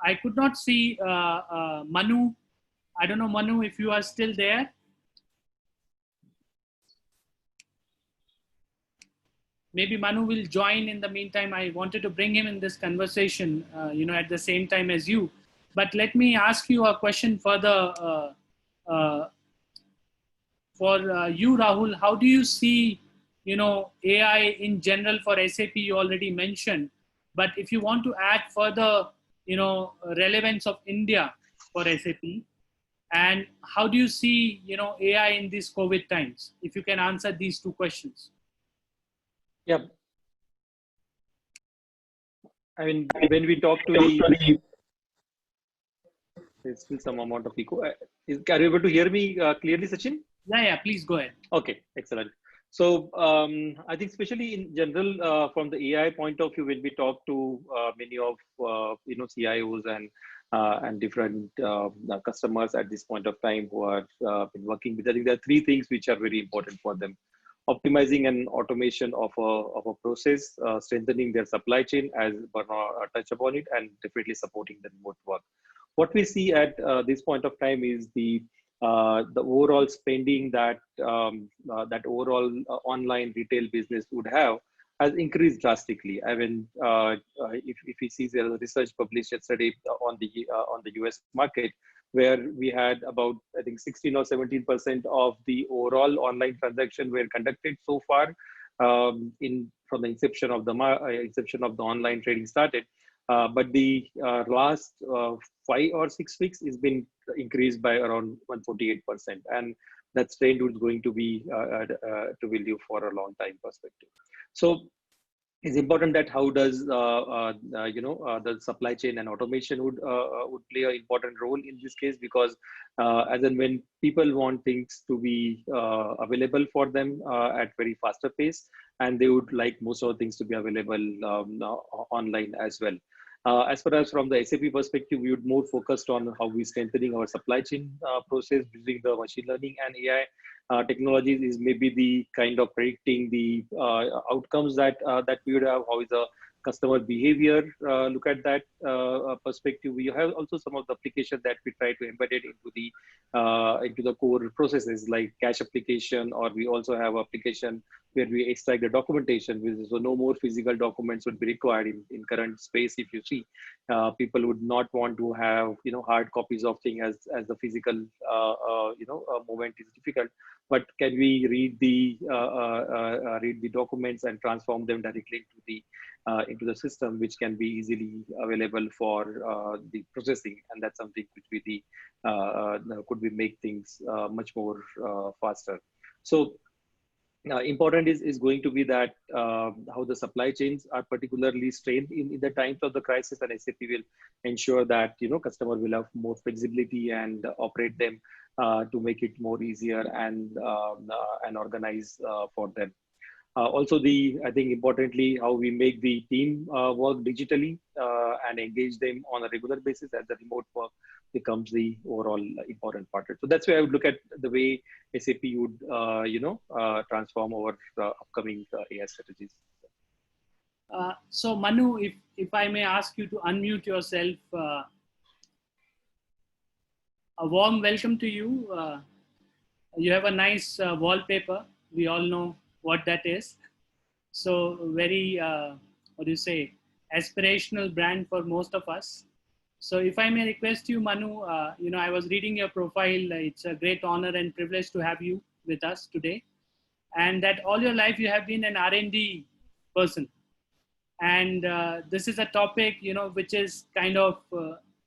I could not see Manu. I don't know, Manu, if you are still there. Maybe Manu will join in the meantime. I wanted to bring him in this conversation, at the same time as you. But let me ask you a question further. For you, Rahul, how do you see, AI in general for SAP? You already mentioned, but if you want to add further, relevance of India for SAP, and how do you see, AI in these COVID times? If you can answer these two questions. Yeah. I mean, when we talk to the, there's still some amount of echo. Are you able to hear me clearly, Sachin? Yeah, please go ahead. Okay, excellent. So I think especially in general, from the AI point of view, when we talk to many of CIOs and different customers at this point of time who are been working with, I think there are three things which are very important for them: optimizing and automation of a process, strengthening their supply chain, as Bernard touched upon it, and definitely supporting the remote work. What we see at this point of time is the overall spending that that overall online retail business would have has increased drastically. I mean, if we see the research published yesterday on the US market, where we had about, I think, 16 or 17% of the overall online transaction were conducted so far from the inception of the online trading started. But the last 5 or 6 weeks has been increased by around 148%, and that trend is going to be to be live for a long time perspective. So it's important that how does the supply chain and automation would play an important role in this case, because as and when people want things to be available for them at very faster pace, and they would like most of the things to be available online as well. As far as from the SAP perspective, we would more focused on how we strengthening our supply chain process using the machine learning and AI technologies is maybe the kind of predicting the outcomes that we would have. How is the customer behavior? Look at that perspective. We have also some of the application that we try to embed it into the core processes, like cache application, or we also have application where we extract the documentation, so no more physical documents would be required in current space. If you see, people would not want to have hard copies of things as the physical movement is difficult. But can we read the documents and transform them directly into the system, which can be easily available for the processing, and that's something which we could we make things much more faster. So important is going to be that how the supply chains are particularly strained in the times of the crisis, and SAP will ensure that customer will have more flexibility and operate them to make it more easier and organize for them. Also, I think importantly, how we make the team work digitally and engage them on a regular basis as the remote work becomes the overall important part. So that's why I would look at the way SAP would, transform our upcoming AI strategies. So Manu, if I may ask you to unmute yourself, a warm welcome to you. You have a nice wallpaper. We all know what that is. So very, aspirational brand for most of us. So if I may request you, Manu, I was reading your profile. It's a great honor and privilege to have you with us today. And that all your life you have been an R&D person. And this is a topic, which is kind of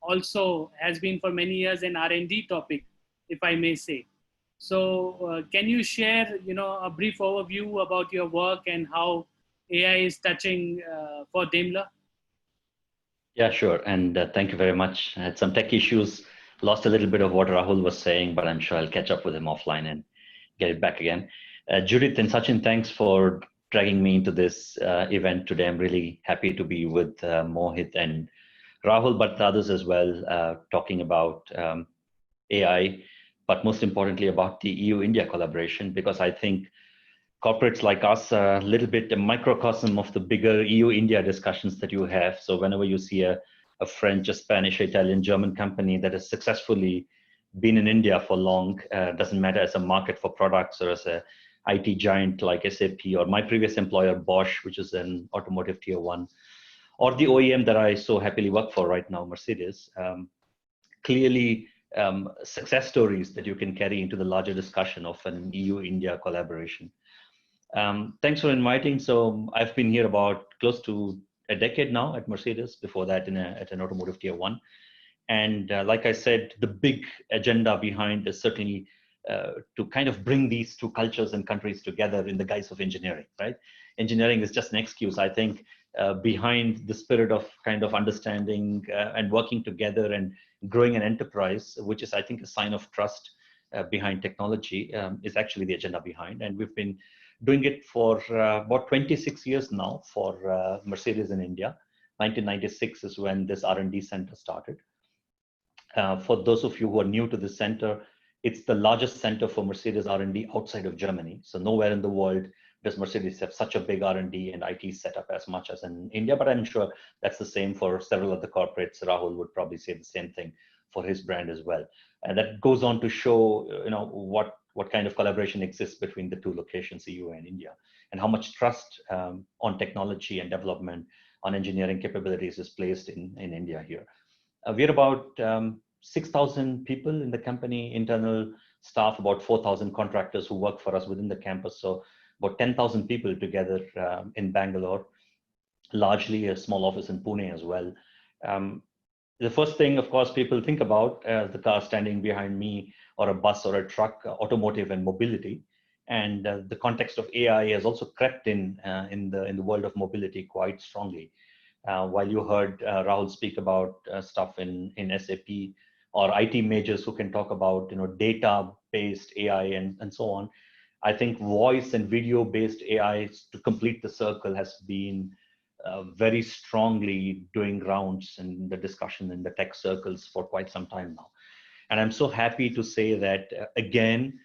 also has been for many years an R&D topic, if I may say. So can you share, a brief overview about your work and how AI is touching for Daimler? Yeah, sure. And thank you very much. I had some tech issues, lost a little bit of what Rahul was saying, but I'm sure I'll catch up with him offline and get it back again. Judith and Sachin, thanks for dragging me into this event today. I'm really happy to be with Mohit and Rahul, but others as well, talking about AI, but most importantly about the EU-India collaboration, because I think corporates like us are a little bit a microcosm of the bigger EU-India discussions that you have. So whenever you see a French, a Spanish, Italian, German company that has successfully been in India for long, doesn't matter as a market for products or as a IT giant like SAP or my previous employer Bosch, which is an automotive tier one, or the OEM that I so happily work for right now, Mercedes. Clearly, success stories that you can carry into the larger discussion of an EU-India collaboration. Thanks for inviting. So I've been here about close to a decade now at Mercedes, before that at an automotive tier one. And like I said, the big agenda behind is certainly to kind of bring these two cultures and countries together in the guise of engineering, right? Engineering is just an excuse. I think behind the spirit of kind of understanding and working together and growing an enterprise, which is, I think, a sign of trust behind technology, is actually the agenda behind. And we've been doing it for about 26 years now for Mercedes in India. 1996 is when this R&D center started. For those of you who are new to this center, it's the largest center for Mercedes R&D outside of Germany. So nowhere in the world does Mercedes have such a big R&D and IT setup as much as in India, but I'm sure that's the same for several of the corporates. Rahul would probably say the same thing for his brand as well. And that goes on to show, what kind of collaboration exists between the two locations, EU and India, and how much trust on technology and development, on engineering capabilities is placed in India here. We're about 6,000 people in the company, internal staff, about 4,000 contractors who work for us within the campus. So about 10,000 people together in Bangalore, largely a small office in Pune as well. The first thing, of course, people think about the car standing behind me, or a bus or a truck, automotive and mobility. And the context of AI has also crept in the world of mobility quite strongly. While you heard Rahul speak about stuff in SAP, or IT majors who can talk about data-based AI and so on, I think voice and video-based AI, to complete the circle, has been very strongly doing rounds in the discussion in the tech circles for quite some time now. And I'm so happy to say that again,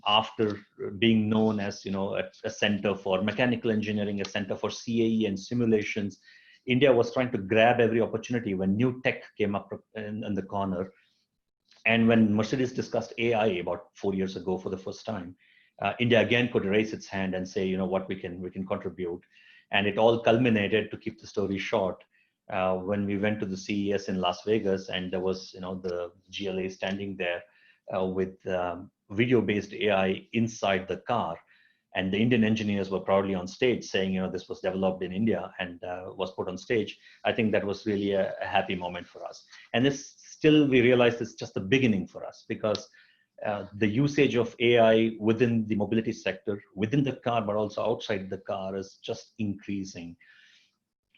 after being known as a center for mechanical engineering, a center for CAE and simulations, India was trying to grab every opportunity when new tech came up in the corner. And when Mercedes discussed AI about 4 years ago for the first time, India again could raise its hand and say, what we can contribute. And it all culminated, to keep the story short, when we went to the CES in Las Vegas, and there was the GLA standing there with video-based AI inside the car. And the Indian engineers were proudly on stage saying, this was developed in India and was put on stage. I think that was really a happy moment for us. And this still, we realized, it's just the beginning for us, because the usage of AI within the mobility sector, within the car, but also outside the car, is just increasing.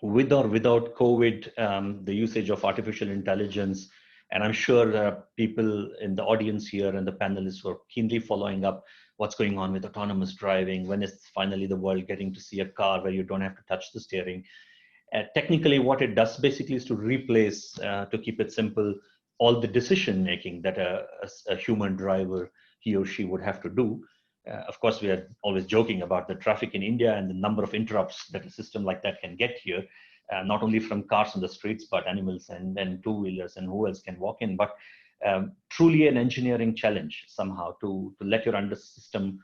With or without COVID, the usage of artificial intelligence, and I'm sure people in the audience here and the panelists were keenly following up what's going on with autonomous driving. When is finally the world getting to see a car where you don't have to touch the steering? Technically, what it does basically is to replace, to keep it simple, all the decision making that a human driver, he or she, would have to do. Of course, we are always joking about the traffic in India and the number of interrupts that a system like that can get here, not only from cars on the streets, but animals and two-wheelers and who else can walk in. But truly an engineering challenge somehow to let your system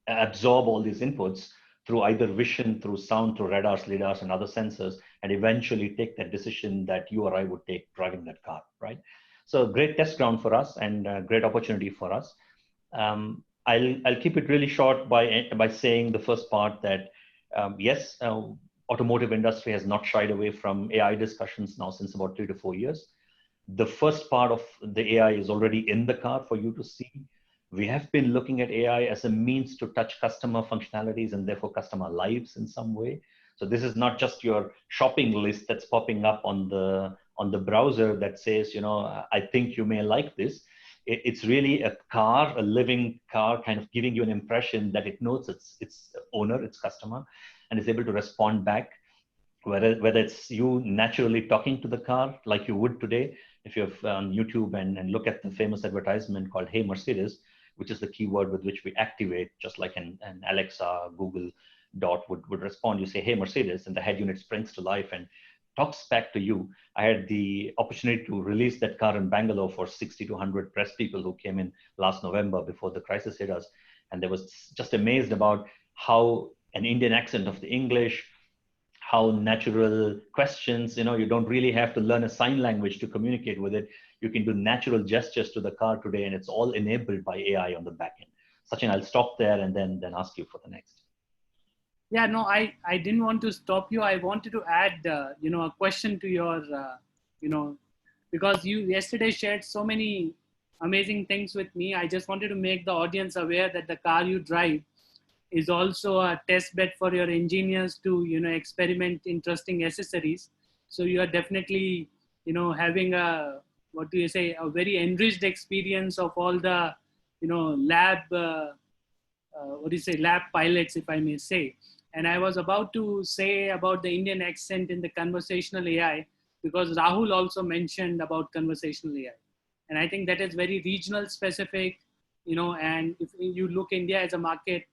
absorb all these inputs through either vision, through sound, through radars, lidars, and other sensors, and eventually take that decision that you or I would take driving that car, right? So great test ground for us and a great opportunity for us. I'll keep it really short by saying the first part that yes, automotive industry has not shied away from AI discussions now since about 3 to 4 years. The first part of the AI is already in the car for you to see. We have been looking at AI as a means to touch customer functionalities and therefore customer lives in some way. So this is not just your shopping list that's popping up on the browser that says, I think you may like this. It's really a car, a living car, kind of giving you an impression that it knows its owner, its customer, and is able to respond back, whether it's you naturally talking to the car like you would today. If you're on YouTube and look at the famous advertisement called Hey Mercedes, which is the keyword with which we activate, just like an Alexa, Google Dot would respond. You say, Hey Mercedes, and the head unit springs to life and talks back to you. I had the opportunity to release that car in Bangalore for 60 to 100 press people who came in last November before the crisis hit us. And they was just amazed about how an Indian accent of the English, how natural questions, you don't really have to learn a sign language to communicate with it. You can do natural gestures to the car today, and it's all enabled by AI on the back end. Sachin, I'll stop there and then ask you for the next. Yeah, no, I didn't want to stop you. I wanted to add, a question to your, because you yesterday shared so many amazing things with me. I just wanted to make the audience aware that the car you drive is also a test bed for your engineers to, experiment interesting accessories. So you are definitely, having a very enriched experience of all the, lab pilots, if I may say. And I was about to say about the Indian accent in the conversational AI, because Rahul also mentioned about conversational AI. And I think that is very regional specific, and if you look India as a market,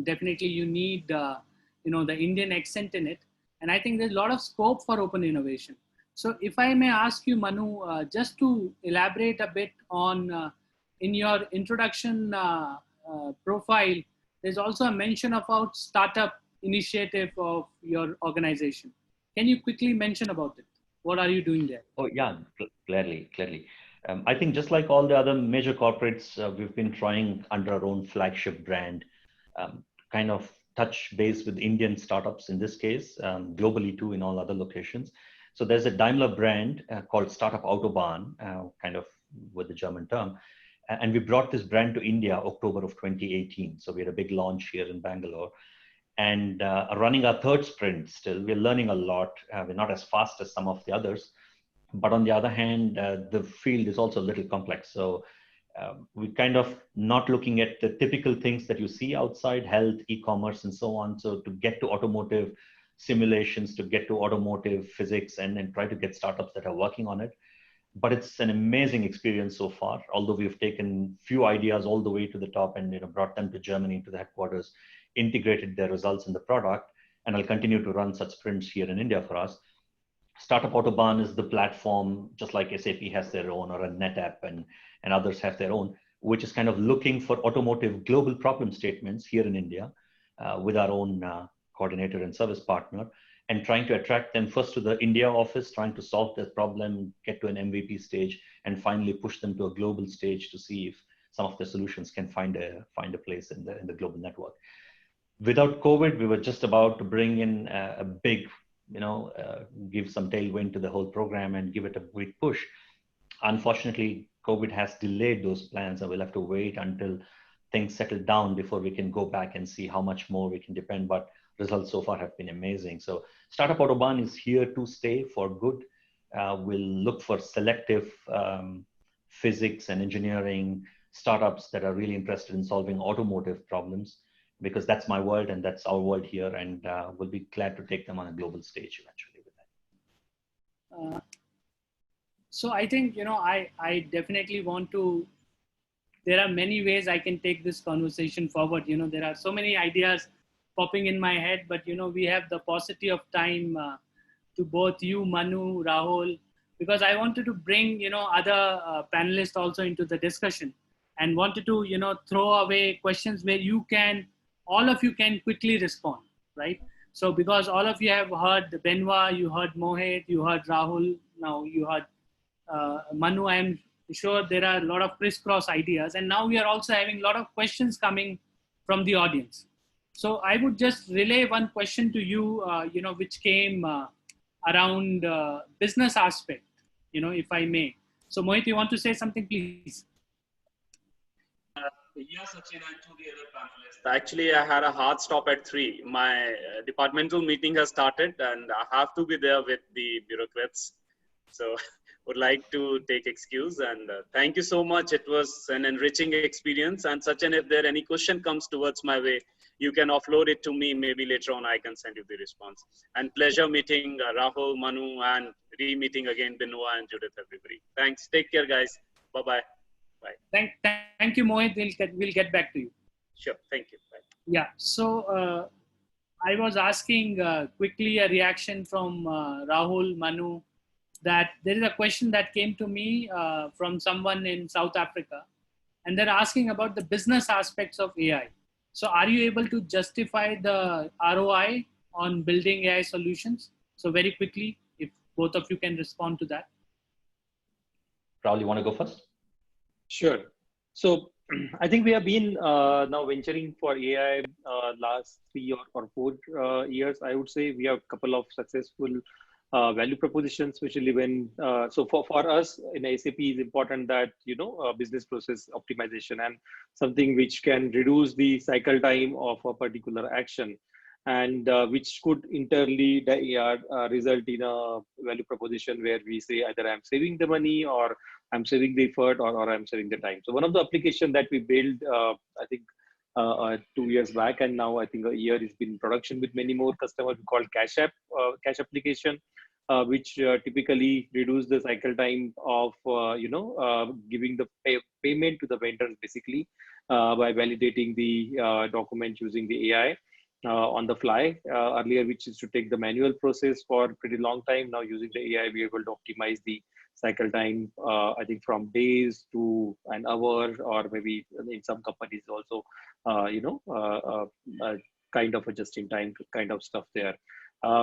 definitely you need, the Indian accent in it. And I think there's a lot of scope for open innovation. So if I may ask you, Manu, just to elaborate a bit on, in your introduction profile, there's also a mention about startup initiative of your organization. Can you quickly mention about it? What are you doing there? Oh yeah, clearly. I think just like all the other major corporates, we've been trying under our own flagship brand, kind of touch base with Indian startups in this case, globally too in all other locations. So there's a Daimler brand called Startup Autobahn, kind of with the German term. And we brought this brand to India, October of 2018. So we had a big launch here in Bangalore and running our third sprint still. We're learning a lot. We're not as fast as some of the others. But on the other hand, the field is also a little complex. So we're kind of not looking at the typical things that you see outside, health, e-commerce, and so on. So to get to automotive simulations, to get to automotive physics, and try to get startups that are working on it. But it's an amazing experience so far, although we've taken few ideas all the way to the top and brought them to Germany, to the headquarters, integrated their results in the product, and I'll continue to run such sprints here in India for us. Startup Autobahn is the platform, just like SAP has their own, or a NetApp and others have their own, which is kind of looking for automotive global problem statements here in India with our own coordinator and service partner, and trying to attract them first to the India office, trying to solve this problem, get to an MVP stage, and finally push them to a global stage to see if some of the solutions can find a place in the global network. Without COVID, we were just about to bring in a big, give some tailwind to the whole program and give it a big push. Unfortunately, COVID has delayed those plans, and we'll have to wait until things settle down before we can go back and see how much more we can depend. But results so far have been amazing. So Startup Autobahn is here to stay for good. We'll look for selective physics and engineering startups that are really interested in solving automotive problems, because that's my world and that's our world here. And we'll be glad to take them on a global stage eventually with that. So I think, I definitely want to, there are many ways I can take this conversation forward. There are so many ideas popping in my head, but we have the paucity of time to both you, Manu, Rahul, because I wanted to bring other panelists also into the discussion, and wanted to throw away questions where all of you can quickly respond, right? So because all of you have heard Benoit, you heard Mohit, you heard Rahul, now you heard Manu. I am sure there are a lot of crisscross ideas, and now we are also having a lot of questions coming from the audience. So I would just relay one question to you, which came around business aspect, if I may. So Mohit, you want to say something, please? Yes, Sachin, and to the other panelists. Actually, I had a hard stop at 3. My departmental meeting has started, and I have to be there with the bureaucrats. So, would like to take excuse, and thank you so much. It was an enriching experience. And Sachin, if there any question comes towards my way, you can offload it to me. Maybe later on, I can send you the response. And pleasure meeting Rahul, Manu, and re-meeting again Benoit and Judith. Everybody, thanks. Take care, guys. Bye bye. Bye. Thank you, Mohit. We'll get back to you. Sure. Thank you. Bye. Yeah. So I was asking quickly a reaction from Rahul, Manu, that there is a question that came to me from someone in South Africa, and they're asking about the business aspects of AI. So are you able to justify the ROI on building AI solutions? So very quickly, if both of you can respond to that. Rahul, you want to go first? Sure. So I think we have been now venturing for AI last 3 or 4 years. I would say we have a couple of successful value propositions, especially when, so for us in SAP is important that, business process optimization and something which can reduce the cycle time of a particular action, and which could internally result in a value proposition where we say either I'm saving the money or I'm saving the effort or I'm saving the time. So one of the application that we built, I think 2 years back, and now I think a year is been in production with many more customers, we call Cash App, Cash application, which typically reduce the cycle time of, giving the payment to the vendors basically by validating the document using the AI. On the fly. Earlier, which is to take the manual process for a pretty long time. Now using the AI, we're able to optimize the cycle time, I think from days to an hour, or maybe in some companies also, kind of a just-in-time kind of stuff there,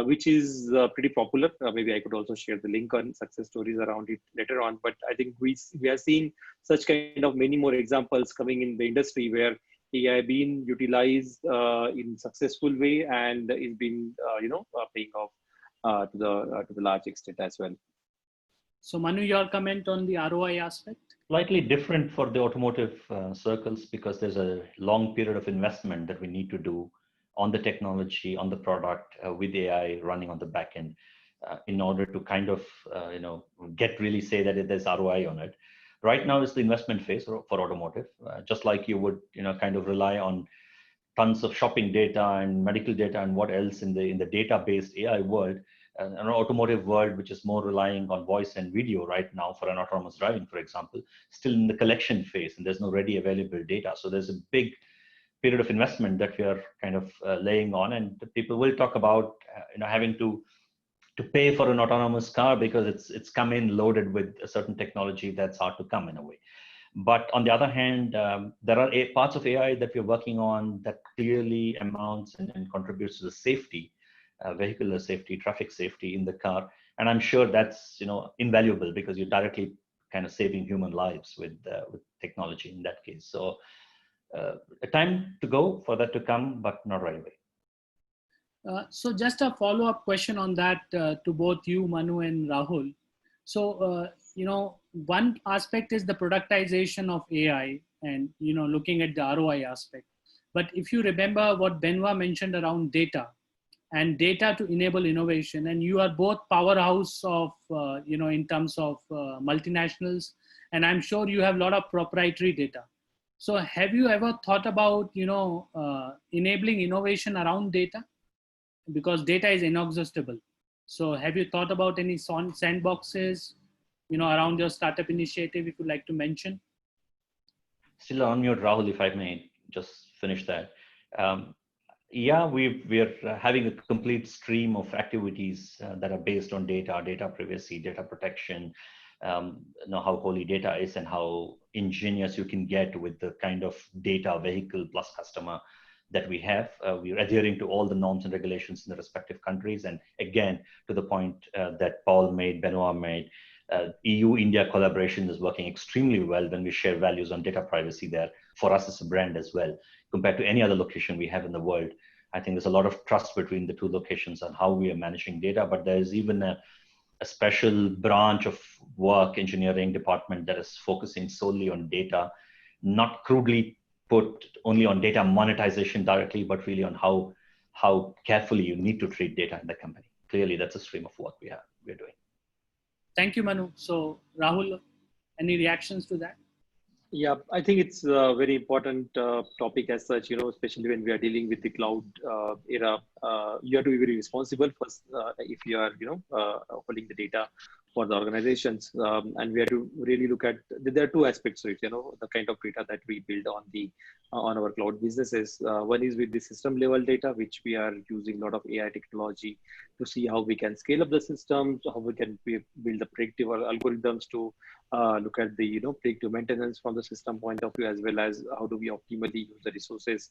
which is pretty popular. Maybe I could also share the link on success stories around it later on. But I think we are seeing such kind of many more examples coming in the industry where AI being utilized in successful way and is being paying off to the large extent as well. So Manu, your comment on the ROI aspect? Slightly different for the automotive circles, because there's a long period of investment that we need to do on the technology, on the product, with AI running on the back end, in order to kind of really say that there's ROI on it. Right now is the investment phase for automotive, just like you would, kind of rely on tons of shopping data and medical data and what else in the data-based AI world, an automotive world, which is more relying on voice and video right now for an autonomous driving, for example, still in the collection phase, and there's no ready available data. So there's a big period of investment that we are kind of laying on, and people will talk about, having to pay for an autonomous car because it's come in loaded with a certain technology that's hard to come in a way. But on the other hand, there are parts of AI that we're working on that clearly amounts and contributes to the safety, vehicular safety, traffic safety in the car. And I'm sure that's invaluable, because you're directly kind of saving human lives with technology in that case. So a time to go for that to come, but not right away. So just a follow-up question on that to both you, Manu and Rahul. So, one aspect is the productization of AI and, looking at the ROI aspect. But if you remember what Benoit mentioned around data and data to enable innovation, and you are both powerhouse of, in terms of multinationals, and I'm sure you have a lot of proprietary data. So have you ever thought about, enabling innovation around data? Because data is inexhaustible. So have you thought about any sandboxes, around your startup initiative, if you'd like to mention? Still on mute, Rahul, if I may just finish that. Yeah, we're having a complete stream of activities that are based on data privacy, data protection, how holy data is and how ingenious you can get with the kind of data vehicle plus customer that we have. We're adhering to all the norms and regulations in the respective countries. And again, to the point that Paul made, Benoit made, EU-India collaboration is working extremely well when we share values on data privacy there for us as a brand as well, compared to any other location we have in the world. I think there's a lot of trust between the two locations on how we are managing data, but there's even a special branch of work, engineering department, that is focusing solely on data, not crudely put only on data monetization directly, but really on how carefully you need to treat data in the company. Clearly, that's a stream of work we're doing. Thank you, Manu. So Rahul, any reactions to that? Yeah, I think it's a very important topic as such, especially when we are dealing with the cloud era. You have to be very responsible first if you are, holding the data for the organizations. And we have to really look at, there are two aspects to it, the kind of data that we build on our cloud businesses. One is with the system level data, which we are using a lot of AI technology to see how we can scale up the system, how we can build the predictive algorithms to look at the predictive maintenance from the system point of view, as well as how do we optimally use the resources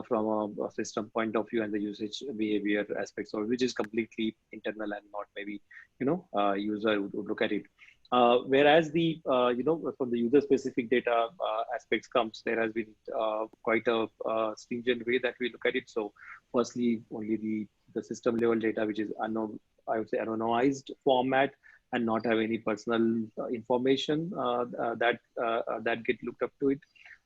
from a system point of view and the usage behavior aspects of it, which is completely internal and not maybe user would look at it. Whereas the from the user specific data aspects comes, there has been quite a stringent way that we look at it. So firstly, only the system level data, which is I would say anonymized format, and not have any personal information that get looked up to it.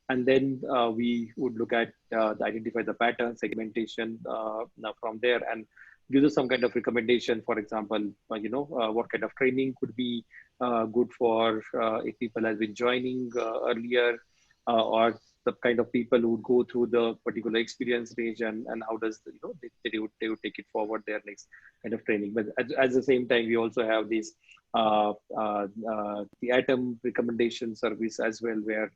And then we would look at identify the pattern segmentation from there, and give us some kind of recommendation. For example, what kind of training could be good for if people have been joining earlier, or the kind of people who would go through the particular experience range, and how does they would take it forward their next kind of training. But at the same time, we also have this the ATOM recommendation service as well, where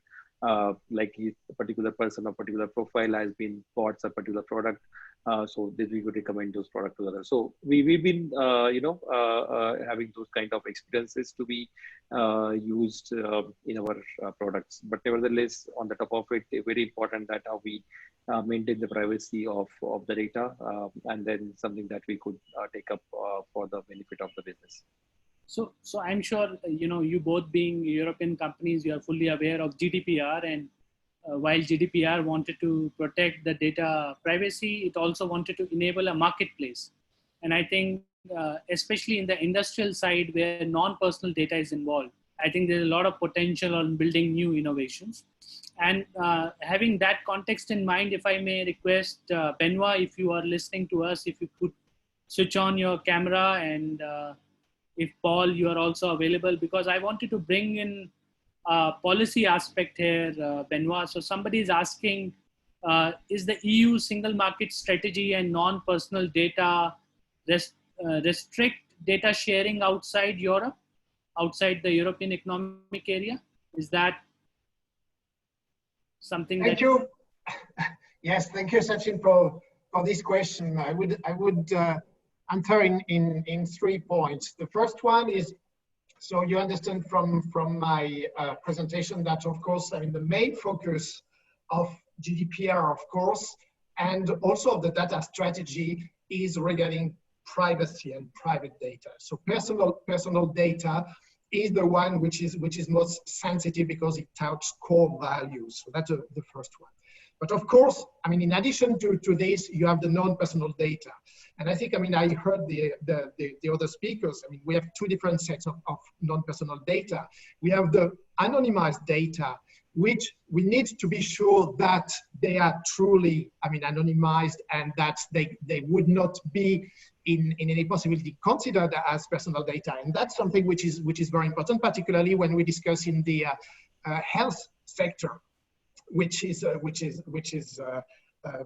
like a particular person or particular profile has been bought a particular product, so that we would recommend those products to others. So we've been having those kind of experiences to be used in our products. But nevertheless, on the top of it, very important that how we maintain the privacy of the data, and then something that we could take up for the benefit of the business. So I'm sure, you both being European companies, you are fully aware of GDPR, and while GDPR wanted to protect the data privacy, it also wanted to enable a marketplace. And I think, especially in the industrial side where non-personal data is involved, I think there's a lot of potential on building new innovations. And having that context in mind, if I may request, Benoit, if you are listening to us, if you could switch on your camera, and if Paul, you are also available, because I wanted to bring in policy aspect here, Benoit. So somebody is asking, is the EU single market strategy and non-personal data restrict data sharing outside Europe, outside the European Economic Area? Is that something Thank you. Yes, thank you, Sachin, for this question. I would answer in 3 points. The first one is, so you understand from my presentation that, of course, I mean, the main focus of GDPR, of course, and also of the data strategy is regarding privacy and private data. So personal data is the one which is most sensitive because it touches core values. So that's the first one. But of course, I mean, in addition to this, you have the non-personal data. And I think, I mean, I heard the other speakers. I mean, we have 2 different sets of non-personal data. We have the anonymized data, which we need to be sure that they are truly, I mean, anonymized, and that they would not be in any possibility considered as personal data. And that's something which is very important, particularly when we discuss in the health sector, which is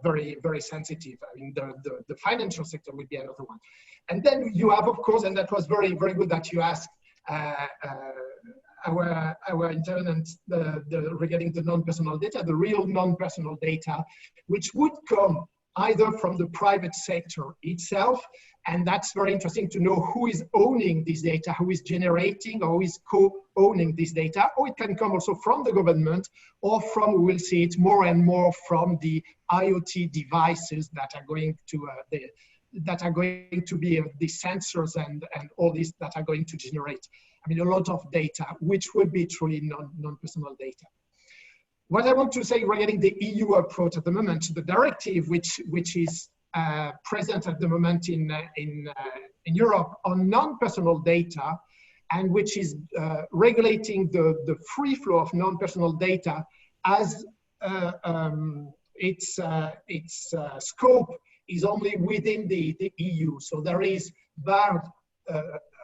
very, very sensitive. I mean, the financial sector would be another one. And then you have, of course, and that was very, very good that you asked our internet regarding the non-personal data, the real non-personal data, which would come either from the private sector itself, and that's very interesting to know who is owning this data, who is generating or who is co-owning this data, or it can come also from the government, or from, we will see it more and more from the IoT devices that are going to be the sensors and all this that are going to generate, I mean, a lot of data, which would be truly non-personal data. What I want to say regarding the EU approach at the moment, the directive which is present at the moment in Europe on non-personal data, and which is regulating the free flow of non-personal data as its scope is only within the EU. So there is barred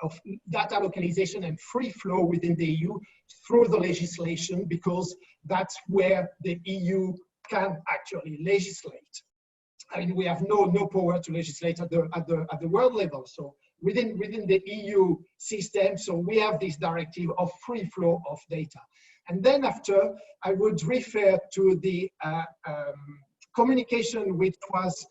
of data localization and free flow within the EU through the legislation, because that's where the EU can actually legislate. I mean, we have no power to legislate at the world level. So within the EU system, so we have this directive of free flow of data. And then after, I would refer to the communication which was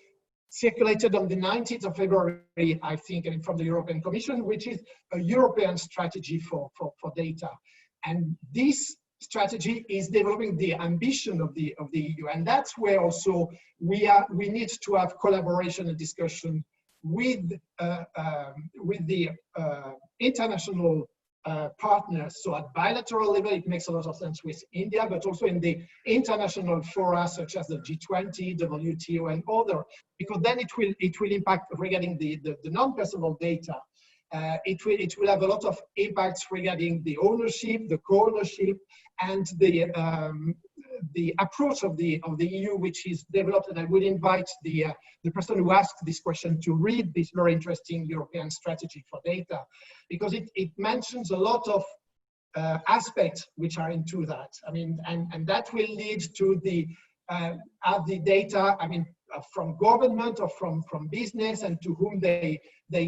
circulated on the 19th of February, I think, and from the European Commission, which is a European strategy for data. And this strategy is developing the ambition of the EU, and that's where also we need to have collaboration and discussion with the international partners. So at bilateral level, it makes a lot of sense with India, but also in the international fora such as the G20, WTO, and other, because then it will impact regarding the non-personal data. It will have a lot of impacts regarding the ownership, the co-ownership, and the approach of the EU, which is developed. And I would invite the person who asked this question to read this very interesting European strategy for data, because it mentions a lot of aspects which are into that. I mean, and that will lead to the data, I mean, from government or from business, and to whom they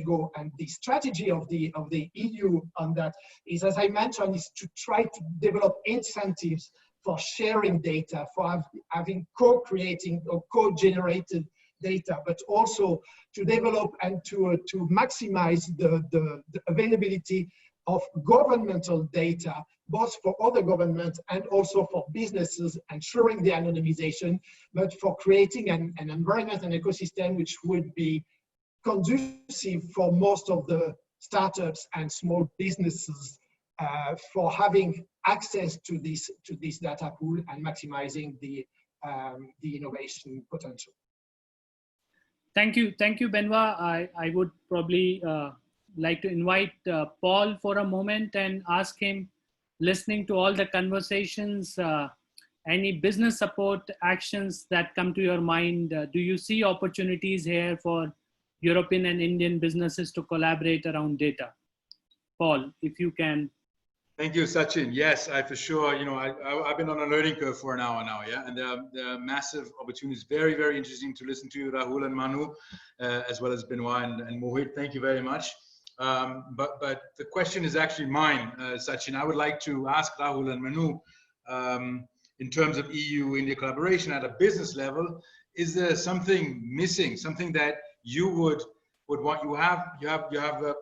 go. And the strategy of the EU on that is, as I mentioned, is to try to develop incentives for sharing data, for having co-creating or co-generated data, but also to develop and to maximize the availability of governmental data, both for other governments and also for businesses, ensuring the anonymization, but for creating an environment and ecosystem which would be conducive for most of the startups and small businesses for having access to this data pool and maximizing the innovation potential. Thank you, Benoit. I would probably like to invite Paul for a moment and ask him, listening to all the conversations, any business support actions that come to your mind? Do you see opportunities here for European and Indian businesses to collaborate around data? Paul, if you can. Thank you, Sachin. Yes, I for sure. You know, I've been on a learning curve for an hour now, yeah, and there are massive opportunities. Very, very interesting to listen to you, Rahul and Manu, as well as Benoit and Mohit. Thank you very much. But the question is actually mine, Sachin. I would like to ask Rahul and Manu, in terms of EU-India collaboration at a business level, is there something missing, something that you would want? You have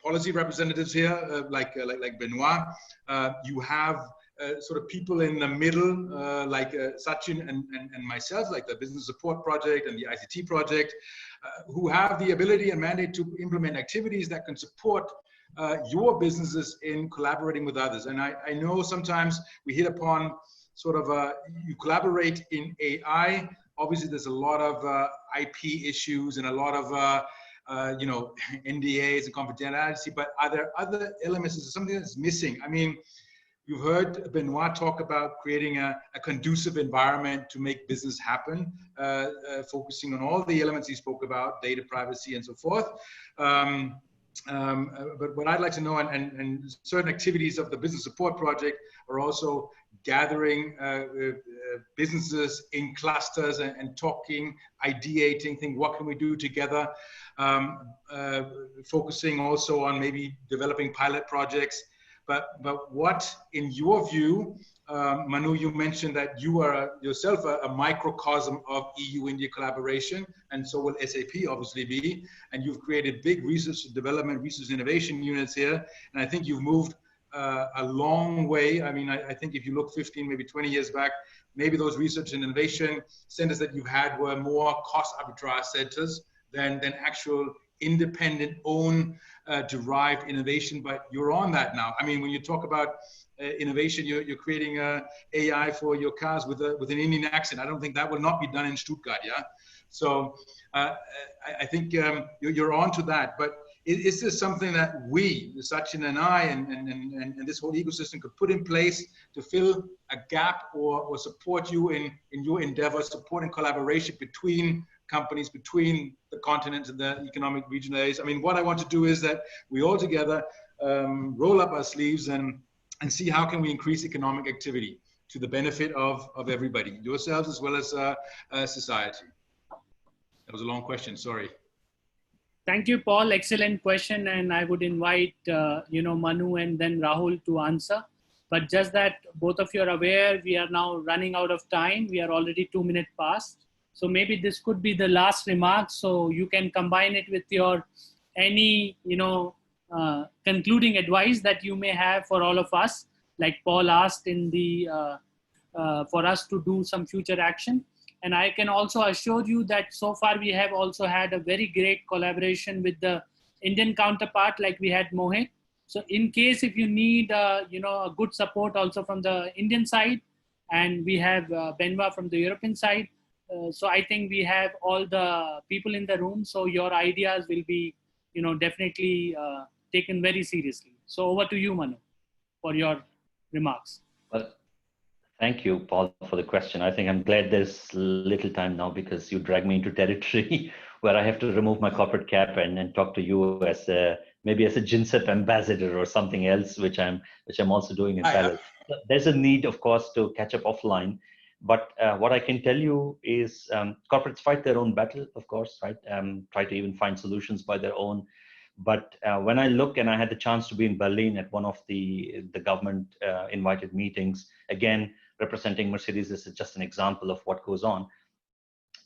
policy representatives here, like Benoit. You have sort of people in the middle, like Sachin and myself, like the Business Support Project and the ICT Project, who have the ability and mandate to implement activities that can support your businesses in collaborating with others. And I know sometimes we hit upon sort of you collaborate in AI. Obviously, there's a lot of IP issues and a lot of you know, NDAs and confidentiality, but are there other elements? Is there something that's missing? I mean, you've heard Benoit talk about creating a conducive environment to make business happen, focusing on all the elements he spoke about, data privacy and so forth. But what I'd like to know, and certain activities of the Business Support Project are also gathering businesses in clusters and talking, ideating, think what can we do together, focusing also on maybe developing pilot projects. But what, in your view, Manu, you mentioned that you are yourself a microcosm of EU-India collaboration, and so will SAP obviously be, and you've created big research and development, research innovation units here, and I think you've moved a long way. I mean, I think if you look 15, maybe 20 years back, maybe those research and innovation centers that you had were more cost arbitrage centers than actual independent, own derived innovation, but you're on that now. I mean, when you talk about innovation, you're creating AI for your cars with an Indian accent. I don't think that will not be done in Stuttgart, yeah? So I think you're on to that. But is this something that we, Sachin and I, and this whole ecosystem could put in place to fill a gap or support you in your endeavor, support and collaboration between companies, between the continent and the economic regional areas? I mean, what I want to do is that we all together roll up our sleeves and see how can we increase economic activity to the benefit of everybody, yourselves as well as society. That was a long question, sorry. Thank you, Paul. Excellent question. And I would invite, Manu and then Rahul to answer. But just that both of you are aware, we are now running out of time. We are already 2 minutes past. So maybe this could be the last remark. So you can combine it with your any, concluding advice that you may have for all of us, like Paul asked in the, for us to do some future action. And I can also assure you that so far we have also had a very great collaboration with the Indian counterpart, like we had Mohit. So in case if you need, a good support also from the Indian side, and we have Benoit from the European side. So I think we have all the people in the room. So your ideas will be, definitely taken very seriously. So over to you, Manu, for your remarks. Well, thank you, Paul, for the question. I think I'm glad there's little time now because you drag me into territory where I have to remove my corporate cap and talk to you as maybe as a GINSEP ambassador or something else, which I'm also doing in parallel. There's a need, of course, to catch up offline. But what I can tell you is corporates fight their own battle, of course, right? Try to even find solutions by their own. But when I look, and I had the chance to be in Berlin at one of the government invited meetings, again, representing Mercedes is just an example of what goes on.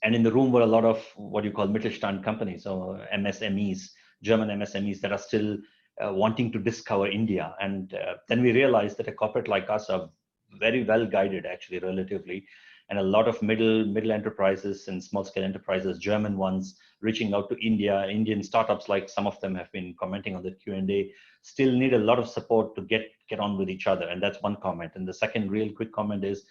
And in the room were a lot of what you call Mittelstand companies, or MSMEs, German MSMEs that are still wanting to discover India. And then we realized that a corporate like us are very well guided, actually, relatively. And a lot of middle enterprises and small scale enterprises, German ones, reaching out to India, Indian startups, like some of them have been commenting on the Q&A, still need a lot of support to get on with each other. And that's one comment. And the second real quick comment is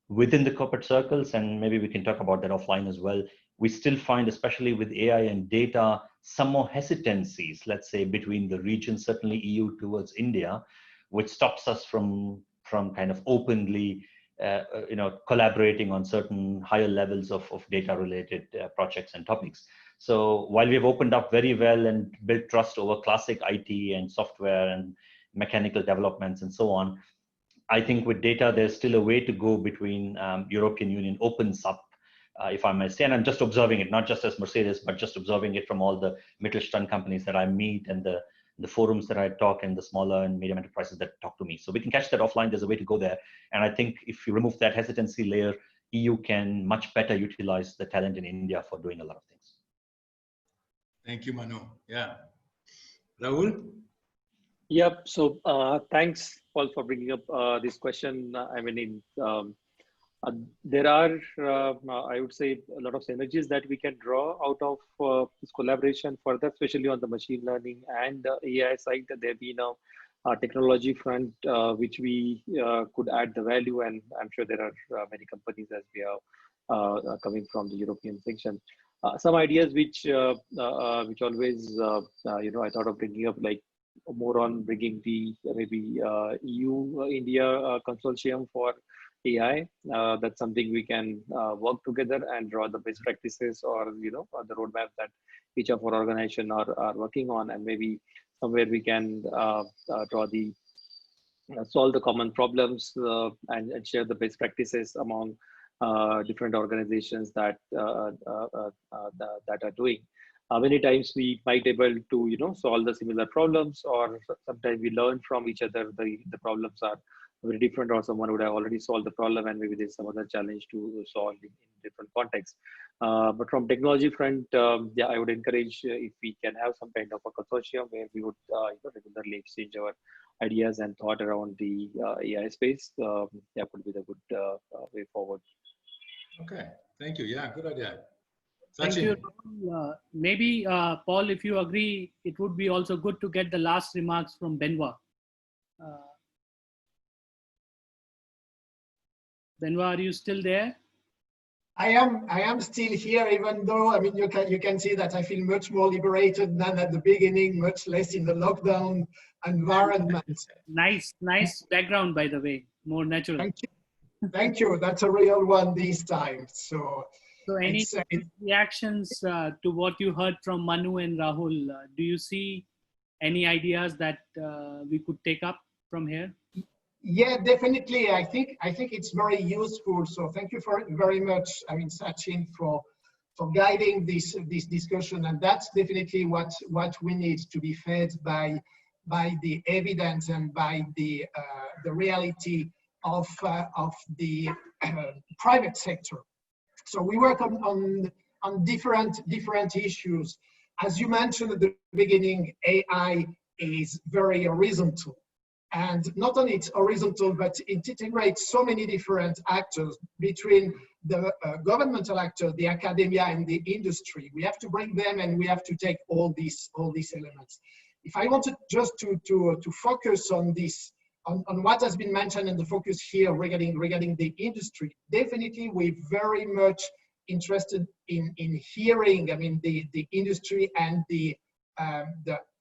within the corporate circles, and maybe we can talk about that offline as well, we still find, especially with AI and data, some more hesitancies, let's say, between the regions, certainly EU towards India, which stops us from kind of openly collaborating on certain higher levels of data related projects and topics. So while we've opened up very well and built trust over classic IT and software and mechanical developments and so on, I think with data, there's still a way to go between European Union opens up, if I may say, and I'm just observing it, not just as Mercedes, but just observing it from all the Mittelstand companies that I meet and the forums that I talk and the smaller and medium enterprises that talk to me. So we can catch that offline. There's a way to go there. And I think if you remove that hesitancy layer, EU can much better utilize the talent in India for doing a lot of things. Thank you, Manu. Yeah. Rahul? Yep. So thanks, Paul, for bringing up this question. I mean, there are, I would say, a lot of synergies that we can draw out of this collaboration further, especially on the machine learning and AI side. There have been a technology front which we could add the value, and I'm sure there are many companies as we are coming from the European section. Some ideas which always, I thought of bringing up, like more on bringing the maybe EU-India consortium for AI. That's something we can work together and draw the best practices or the roadmap that each of our organization are working on, and maybe somewhere we can draw the solve the common problems and share the best practices among different organizations that are doing. Many times we might able to solve the similar problems, or sometimes we learn from each other. The problems are very different, or someone would have already solved the problem and maybe there's some other challenge to solve in different contexts. But from technology front, yeah, I would encourage if we can have some kind of a consortium where we would regularly exchange our ideas and thought around the AI space. That could be the good way forward. Okay, thank you. Yeah, good idea. Thank you. Maybe Paul, if you agree, it would be also good to get the last remarks from Benoit. Benoit, are you still there? I am still here, even though, I mean, you can see that I feel much more liberated than at the beginning, much less in the lockdown environment. Nice background, by the way, more natural. Thank you. Thank you. That's a real one this time. So any reactions to what you heard from Manu and Rahul? Do you see any ideas that we could take up from here? Yeah, definitely. I think it's very useful. So thank you very much, I mean, Sachin, for guiding this discussion. And that's definitely what we need to be fed by the evidence and by the reality of the private sector. So we work on different issues. As you mentioned at the beginning, AI is very horizontal. And not only it's horizontal, but it integrates so many different actors between the governmental actors, the academia, and the industry. We have to bring them, and we have to take all these elements. If I wanted just to focus on this, on what has been mentioned and the focus here regarding the industry, definitely we're very much interested in hearing, I mean, the industry and the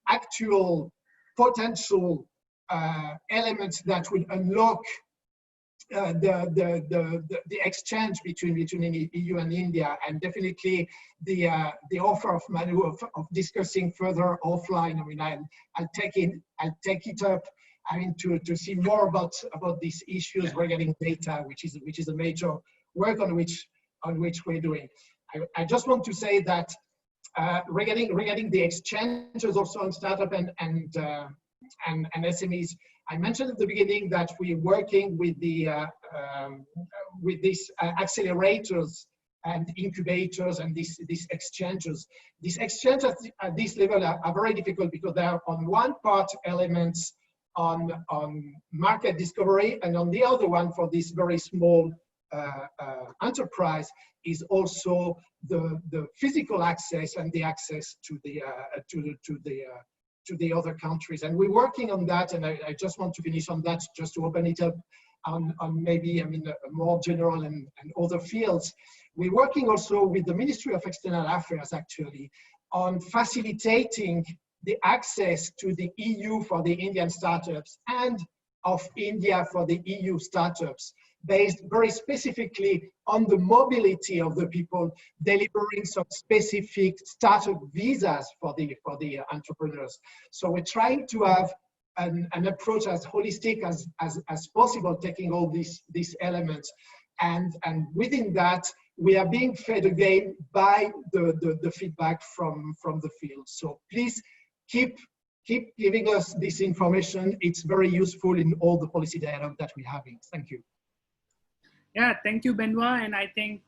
actual potential elements that will unlock the exchange between the EU and India, and definitely the offer of Manu of discussing further offline. I mean, I'll take it up. I mean, to see more about these issues regarding data, which is a major work on which we're doing. I just want to say that regarding the exchanges also on startup and SMEs, I mentioned at the beginning that we're working with these accelerators and incubators and these exchanges. These exchanges at this level are very difficult because they are on one part elements on market discovery, and on the other one for this very small enterprise is also the physical access and the access to the other countries. And we're working on that, and I just want to finish on that, just to open it up on maybe, I mean, more general and other fields. We're working also with the Ministry of External Affairs, actually, on facilitating the access to the EU for the Indian startups and of India for the EU startups, based very specifically on the mobility of the people, delivering some specific startup visas for the entrepreneurs. So we're trying to have an approach as holistic as possible, taking all these elements, and within that we are being fed again by the feedback from the field. So please keep giving us this information. It's very useful in all the policy dialogue that we're having. Thank you. Yeah, thank you, Benoit. And I think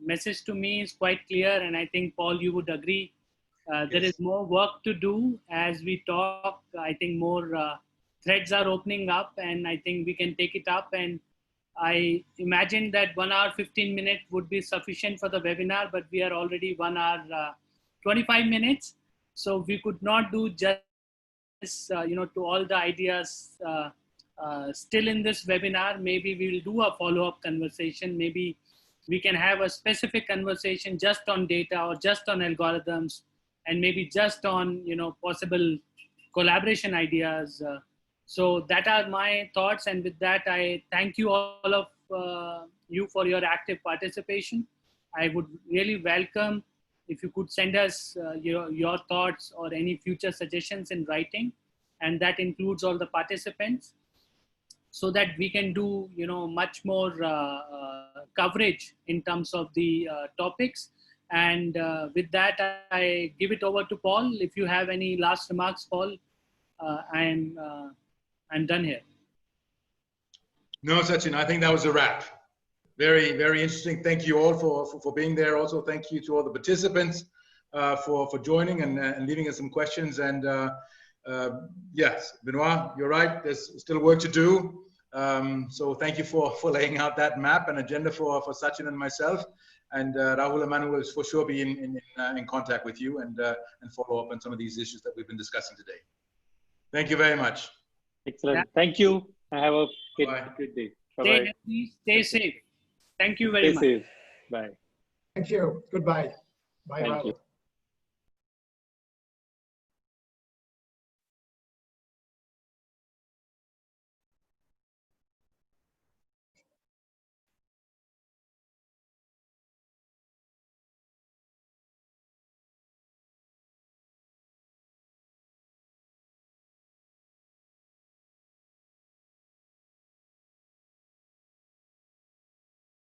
message to me is quite clear. And I think, Paul, you would agree. There is more work to do as we talk. I think more threads are opening up, and I think we can take it up. And I imagine that 1 hour, 15 minutes would be sufficient for the webinar, but we are already 1 hour, 25 minutes. So we could not do justice, to all the ideas still in this webinar. Maybe we will do a follow-up conversation. Maybe we can have a specific conversation just on data or just on algorithms, and maybe just on, possible collaboration ideas. So that are my thoughts. And with that, I thank you all of you for your active participation. I would really welcome if you could send us your thoughts or any future suggestions in writing, and that includes all the participants, so that we can do much more coverage in terms of the topics. And with that, I give it over to Paul. If you have any last remarks, Paul, I'm done here. No, Sachin, I think that was a wrap. Very, very interesting. Thank you all for being there. Also, thank you to all the participants for joining and leaving us some questions. And yes, Benoit, you're right. There's still work to do. So thank you for laying out that map and agenda for Sachin and myself. And Rahul Emmanuel will for sure be in contact with you and follow up on some of these issues that we've been discussing today. Thank you very much. Excellent. Yeah. Thank you. Have a good day. Bye-bye. Stay safe. Thank you very much. Stay safe. Bye. Thank you. Goodbye. Bye, Thank Rahul. you.